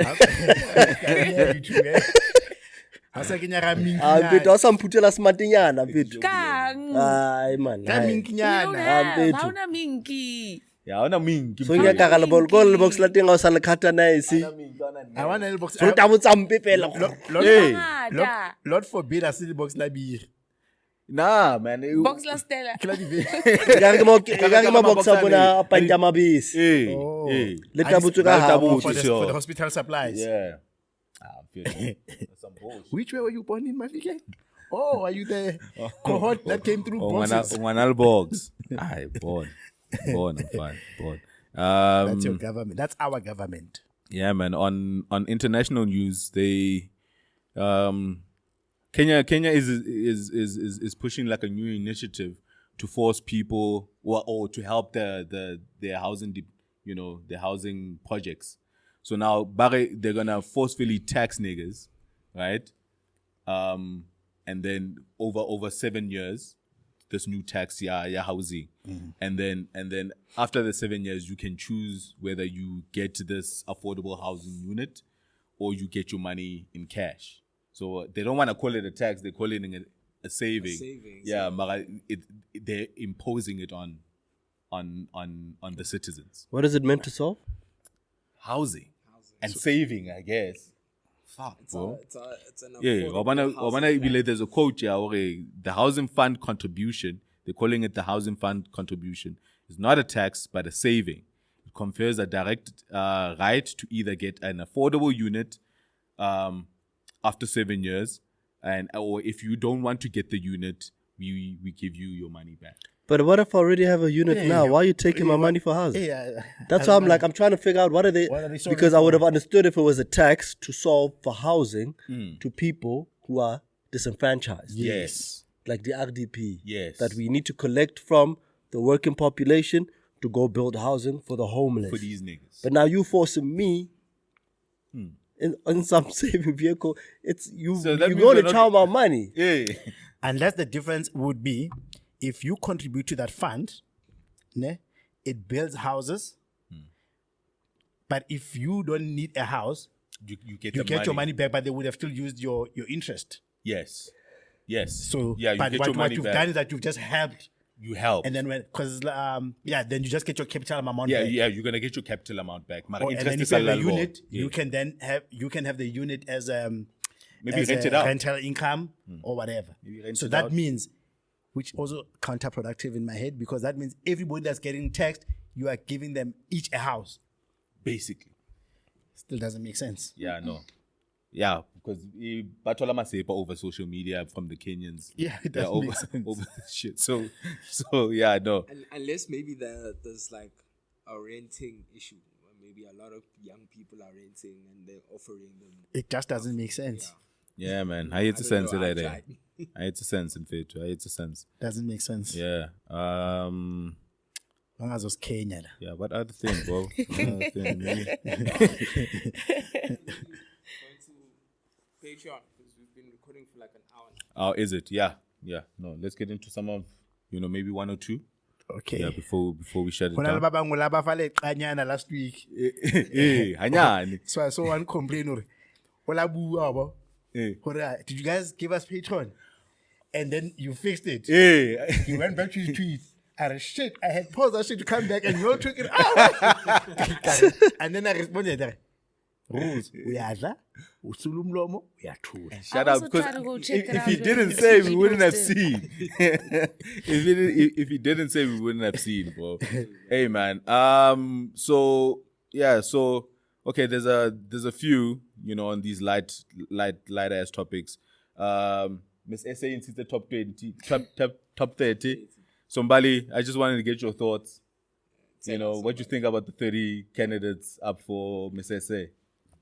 Hasa ke nyaka minki. Ah, pet, o sa mphuthela smartinyana pet. Kang. Ai man. Ka minki You don't nyana. have. Hauna minki. Yeah, ona mingi. So nya ka ga le bol ko le box la teng o sa le khata na isi. I want a box. So ta botsa mpe pele. Lord forbid I see the box la beer. Nah, man. Box la Stella. Ke la di ve. Ka ga ma box a bona a panja mabisi. Le ta botsa ka ha for the hospital supplies. Yeah. That's some bullshit. Which way were you born in, Mafike? Oh, are you the cohort that came through boxes? One box. Aye, born, I'm fine, born. That's your government. That's our government. Yeah, man. On international news, they Kenya is pushing like a new initiative to force people or to help their housing, their housing projects. So now they're gonna forcefully tax niggas, right? And then over 7 years, this new tax, housing, and then after the 7 years, you can choose whether you get this affordable housing unit or you get your money in cash. So they don't want to call it a tax; they're calling it a saving. Yeah, but they're imposing it on the citizens. What is it meant to solve? Housing and saving, I guess. Fuck, bro. It's an Yeah, there's a quote here. Okay, the housing fund contribution, they're calling it the housing fund contribution, is not a tax but a saving. It confers a direct right to either get an affordable unit after 7 years, or if you don't want to get the unit, we give you your money back. But what if I already have a unit now? Why are you taking my money for housing? That's why I'm trying to figure out what are they because I would have understood if it was a tax to solve for housing to people who are disenfranchised. Yes. Like the RDP. Yes. That we need to collect from the working population to go build housing for the homeless. For these niggas. But now you forcing me in some saving vehicle. You're going to chow my money. Yeah. Unless the difference would be, if you contribute to that fund, it builds houses. But if you don't need a house, you get your money back, but they would have still used your interest. Yes. So, yeah, but get what your money you've back. done is that you've just helped. You help. And then then you just get your capital amount back. Yeah, you're gonna get your capital amount back. And then if you have a unit, you can have the unit as maybe as rent a it out. rental income or whatever. So that means, which also counterproductive in my head, because that means everybody that's getting taxed, you are giving them each a house. Basically. Still doesn't make sense. Yeah, no. Yeah, because Batola Masepa over social media from the Kenyans. Yeah, it doesn't make sense. Over shit. So yeah, no. Unless maybe there's like a renting issue. Maybe a lot of young people are renting and they're offering them. It just doesn't make sense. Yeah, man. I hate to sense it like that. I hate to sense in faith. I hate to sense. Doesn't make sense. Yeah. Long as it was Kenya. Yeah, what other thing, bro? What other thing, maybe? Patreon, because we've been recording for like an hour Oh, now. is it? Yeah. No, let's get into some of, maybe one or two. Okay. Yeah, before we shut it When down. last week. Hanyani. So I saw one complain. Did you guys give us Patreon? And then you fixed it. You went back to your tweet. And shit, I had paused that shit to come back and you all took it out. And then I responded, Rose, uyadla, usulumlomo, uyathula. Shut up, because if he didn't say, we wouldn't have seen. If he didn't say, we wouldn't have seen, bro. Hey, man. So Okay, there's a few, on these light ass topics. Miss SA into the top 20, top 30. So Mbali, I just wanted to get your thoughts. What you think about the 30 candidates up for Miss SA? They're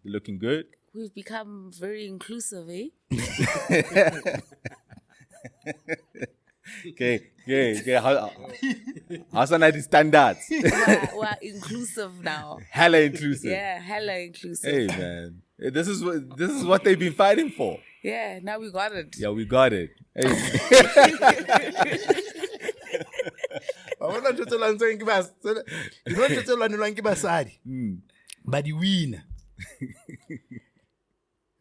looking good. We've become very inclusive, eh? Okay. How's the standards? We're inclusive now. Hella inclusive. Yeah, hella inclusive. Hey man, this is what they've been fighting for. Yeah, now we got it. Yeah, we got it. Hey. But you win.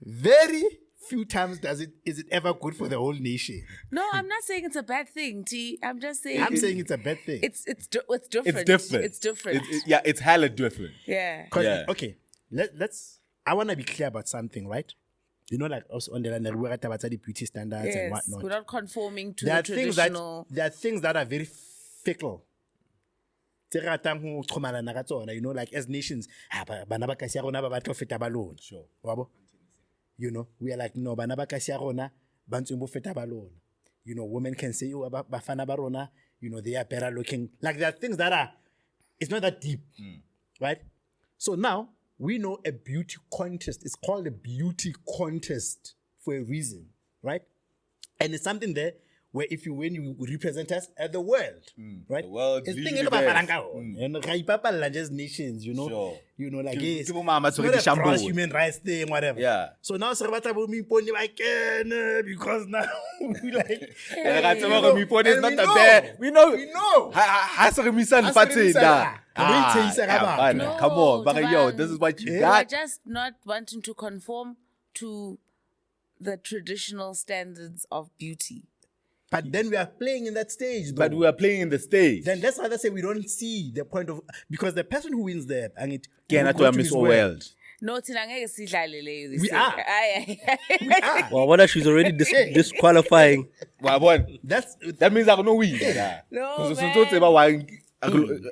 Very few times is it ever good for the whole nation. No, I'm not saying it's a bad thing, T. I'm just saying. I'm saying it's a bad thing. It's different. It's different. It's different. It's hella different. Yeah. Yeah. Okay, let's. I want to be clear about something, right? Like also on the beauty standards and Yes, whatnot. we're not conforming to There the are things traditional. there are things that are very fickle. Like as nations, Sure. We are like, no, women can say, bafana barona, they are better looking. Like there are things that are, it's not that deep, right? So now we know a beauty contest. It's called a beauty contest for a reason, right? And it's something there where if you win, you represent us at the world, right? The world's it's usually thinking about there. just nations, Sure. Like Give yes, mama it's to not the a shampoo. gross human rights thing, whatever. Yeah. So now because now we like It's not and the we bad. We know. We know. No, Come on, but yo, Tabang. this is what you We're got. just not wanting to conform to the traditional standards of beauty. But then we are playing in that stage, though. But we are playing in the stage. Then that's why they say we don't see the point of, because the person who wins there and it Can't go to Miss his World. No, thina ngeke sidlale leyo this We year. are. We are. Well, what she's already disqualifying. That means I don't know win. No,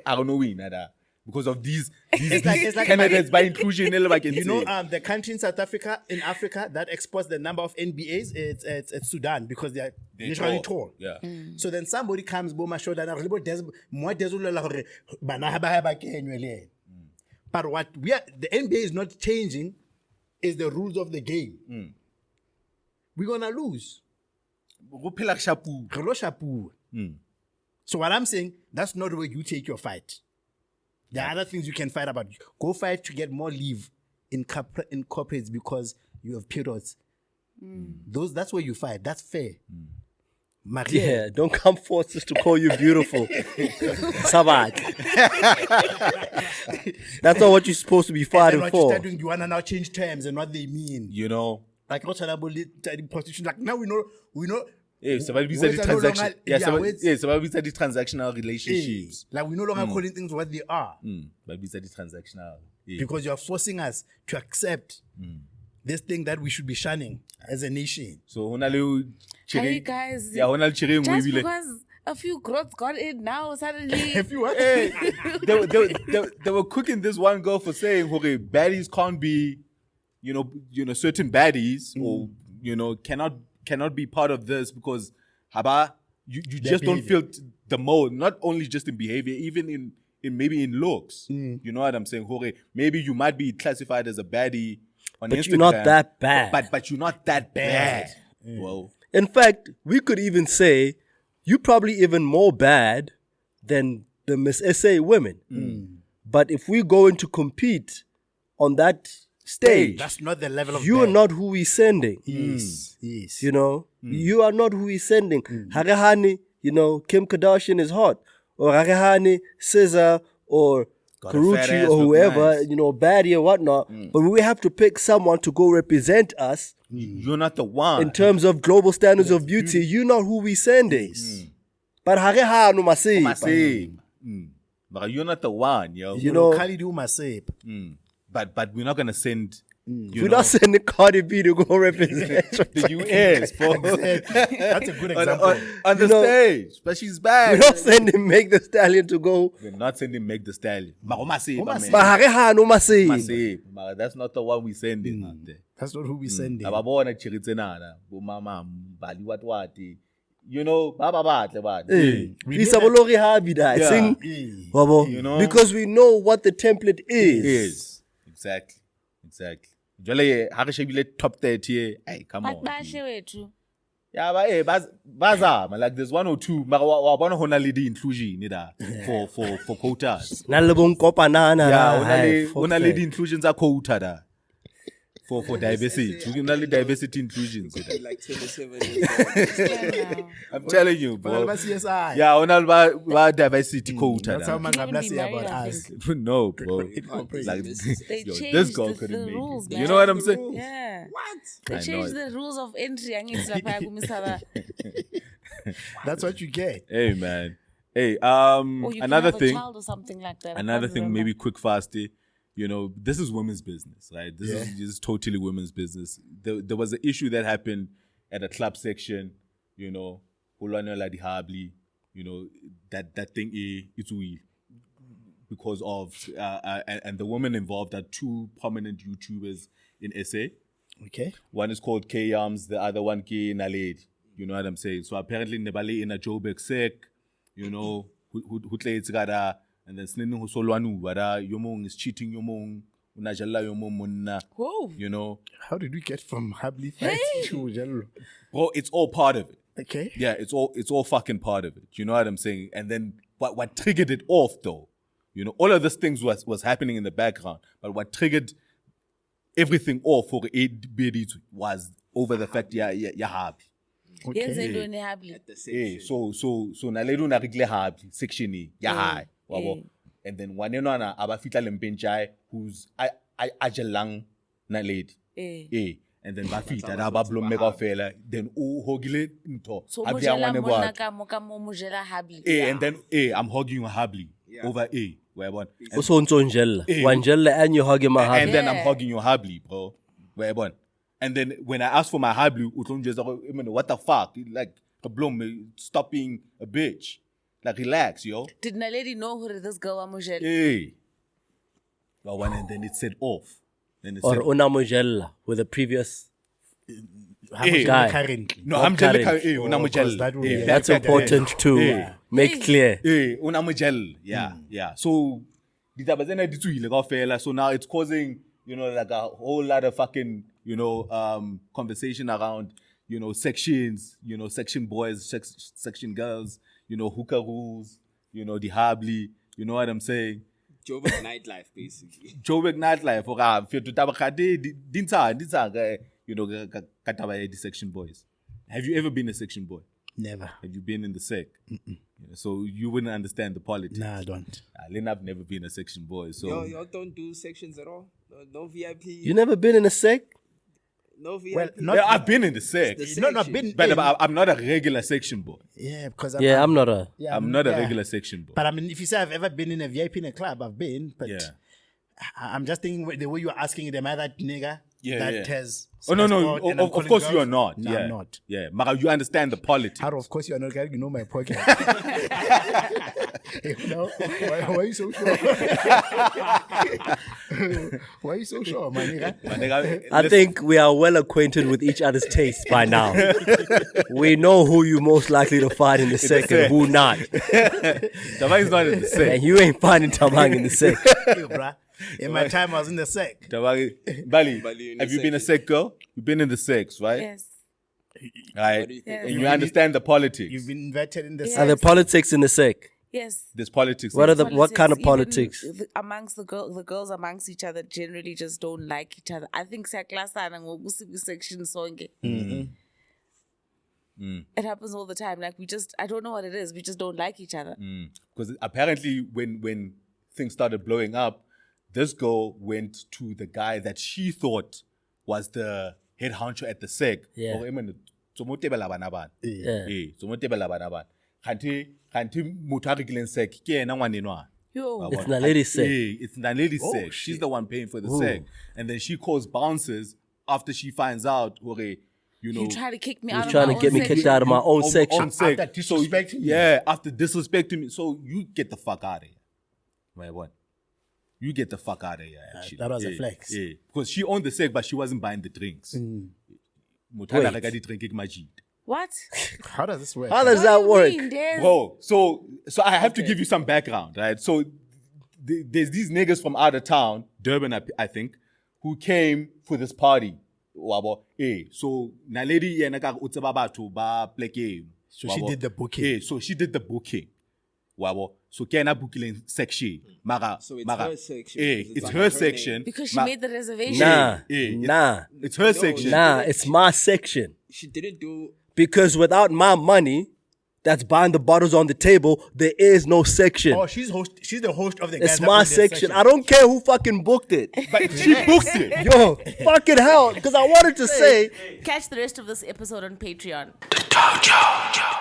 I don't know win. Because of these it's like candidates by inclusion. The country in Africa that exports the number of NBAs, it's Sudan, because they're naturally tall. Yeah. So then somebody comes, but what the NBA is not changing is the rules of the game. We're gonna lose. So what I'm saying, that's not where you take your fight. There are other things you can fight about. Go fight to get more leave in corporates because you have periods. That's where you fight. That's fair. Yeah, don't come force us to call you beautiful. Sabat. That's not what you're supposed to be fighting what for. You start doing, you want to now change terms and what they mean. Like what's prostitution? Like now we know. Somebody said the transaction. Somebody said the transactional relationships. Like we no longer calling things what they are. But we said the transactional. Because you are forcing us to accept this thing that we should be shunning as a nation. So Hey guys, just because a few growths got in now suddenly. A few what? They were cooking this one girl for saying, okay, baddies can't be, certain baddies or cannot be part of this because you just don't fit the mold, not only just in behavior, even in maybe in looks. You know what I'm saying? Maybe you might be classified as a baddie on Instagram. But you're not that bad. But you're not that bad. Well, in fact, we could even say you're probably even more bad than the Miss SA women. But if we're going to compete on that stage, that's not the level of you're bad. not who we're sending. Yes. You are not who we're sending. Harehani, Kim Kardashian is hot. Or Harehani, Scissor, or Karuchi, or whoever, nice. baddie or whatnot. But we have to pick someone to go represent us. You're not the one. In terms of global standards of beauty, you're not who we sending. But Harehani Masip. But you're not the one, yo. Khalid Umasip. But we're not gonna send We're not sending Cardi B to go represent The US, bro. That's a good example. On the stage, but she's back. We're not sending Meg the Stallion to go. We're not sending Meg the Stallion. Man. That's not the one we sending out there. That's not who we sending. Ababona chiritsenana, bomama, bali wati. You know, Isabologi habi da. Sing, you know, because we know what the template is. Exactly. Jole, hakashebile top 30. Hey, come on. Yeah, but bazama, like there's one or two. Wabona hona lady inclusion for quotas. Nalebong kopa nana. Yeah, hona lady inclusions are quota da. For diversity. You can diversity inclusions. Like 27 years old. I'm telling you, bro. CSI. Yeah, on diversity quota. That's how da. Mangabla say about us. No, bro. Like, They yo, changed this girl the couldn't make rules, it. man. You know what I'm saying? Yeah. What? They I know changed it. the rules of entry. That's what you get. Hey, man. Hey, Or you another can have thing. a child or something like that. I Another can't thing, remember. maybe quick, fasty. You know, this is women's business, right? This is totally women's business. There was an issue that happened at a club section, you know, you know, that thing it's weird because of and the women involved are two prominent YouTubers in SA. Okay. One is called K Arms, the other one K Naledi. You know what I'm saying? So apparently Nebale in a Joburg sec, you know, who it's got and then sninu husolwanu wada yomong is cheating yomong unajalla yomong munna. Whoa. You know, How did we get from Habli fights to Jello? bro, it's all part of it. Okay. Yeah, it's all fucking part of it. You know what I'm saying? And then what triggered it off though, you know, all of these things was happening in the background, but what triggered everything off for ABD was over the fact happy. Here's Edwin Habli. At the section. So naledu na rigle happy section high. Wabo. And then wanenwana abafitla lempenchai who's ajalang na lady. And then bafita na bablo mega fela then hogile nto. So Abia mojela wane mona bwa. ka moka mo mojela Habli. And then I'm hugging Habli over where one. Also Njella. Wanjella and you hug him a And then I'm Yeah. hugging your Habli, bro. Where one. And then when I asked for my Habli, Uton just what the fuck? Like stop being a bitch. Like relax, yo. Did Naledi know who this girl was mojela? Hey. Well, one and then it said off. Then it Or said Una Mojella with the previous. How much Guy. currently? no, I'm telling current. you, Because that would be- That's important to make clear. Yeah. So so now it's causing, you know, like a whole lot of fucking, you know, conversation around, you know, sections, you know, section boys, section girls, you know, hookah rules, you know, the Habli, you know what I'm saying? Joburg nightlife, basically. Joburg nightlife, you know, the section boys. Have you ever been a section boy? Never. Have you been in the sec? Yeah, so you wouldn't understand the politics. Nah, I don't. I've never been a section boy, so Y'all don't do sections at all? No VIP? You never been in a sec? No VIP? Well, not. yeah, I've been in the sec, The No, not section. been. but in. I'm not a regular section boy. Yeah, because I'm not a. Yeah, I'm not a yeah. regular section boy. But I mean, if you say I've ever been in a VIP in a club, I've been. But Yeah. I'm just thinking the way you are asking it, am I that nigga that Yeah. has? Oh no, sport and I'm of calling course girls? you are not. No, yeah. I'm not. Yeah, Mara, you understand the politics. How of course you are not. You know my pocket. You know? Why are you so sure? Why are you so sure, my nigga? My nigga, I listen, think we are well acquainted with each other's tastes by now. We know who you most likely to find in the sec and who not. Tabang is not in the sec. And you ain't finding Tabang in the sec. Hey, bruh. In my time, I was in the sec. Tabang, Bali, Bali in have the you been a sec. sec girl? You've been in the sex, right? Yes. Right. do you think? And you understand the politics. You've been invited in the Yeah. sec. Are there politics in the sec? Yes. There's politics. What in are it. the what kind of Even politics? amongst the girls amongst each other generally just don't like each other. I think siyaklasana ngokusiku section sonke. It happens all the time. Like I don't know what it is. We just don't like each other. Because apparently when things started blowing up, this girl went to the guy that she thought was the head honcho at the sec. Yeah. Or tsomotebela bana bana. Yeah. Tsomotebela bana bana. Kanti motho a rekileng sec ke yena ngwanenwana. Yo. It's Naledi's seg. It's Naledi's Oh, seg. shit. She's the one paying for the seg. And then she calls bouncers after she finds out, okay, you know. You try to kick me You're out of trying my to get own me kicked section. out of my own on section. seg. After disrespecting me. Yeah, after disrespecting me. So you get the fuck out of here. Wait, what? You get the fuck out of here, actually. that was a flex. Yeah, because she owned the seg, but she wasn't buying the drinks. Muthala reka di drink majid. What? How does this work? How does What that do you work? mean, Des? Bro, so I have to give you some background, right? So there's these niggas from out of town, Durban, I think, who came for this party. Wabo, so Naledi yena ka utseba batho ba pleke. So she did the booking. So she did the booking. Wabo, so kena booking section. So it's her section. It's under her her section. name. Because she made the reservation. Nah. It's her section. Nah, it's my section. She didn't do. Because without my money that's buying the bottles on the table, there is no section. Oh, she's the host of the guys. It's that my own their section. I don't care who fucking booked it. But she booked it. Yo, fucking hell. Because I wanted to say, Catch the rest of this episode on Patreon. Dojo.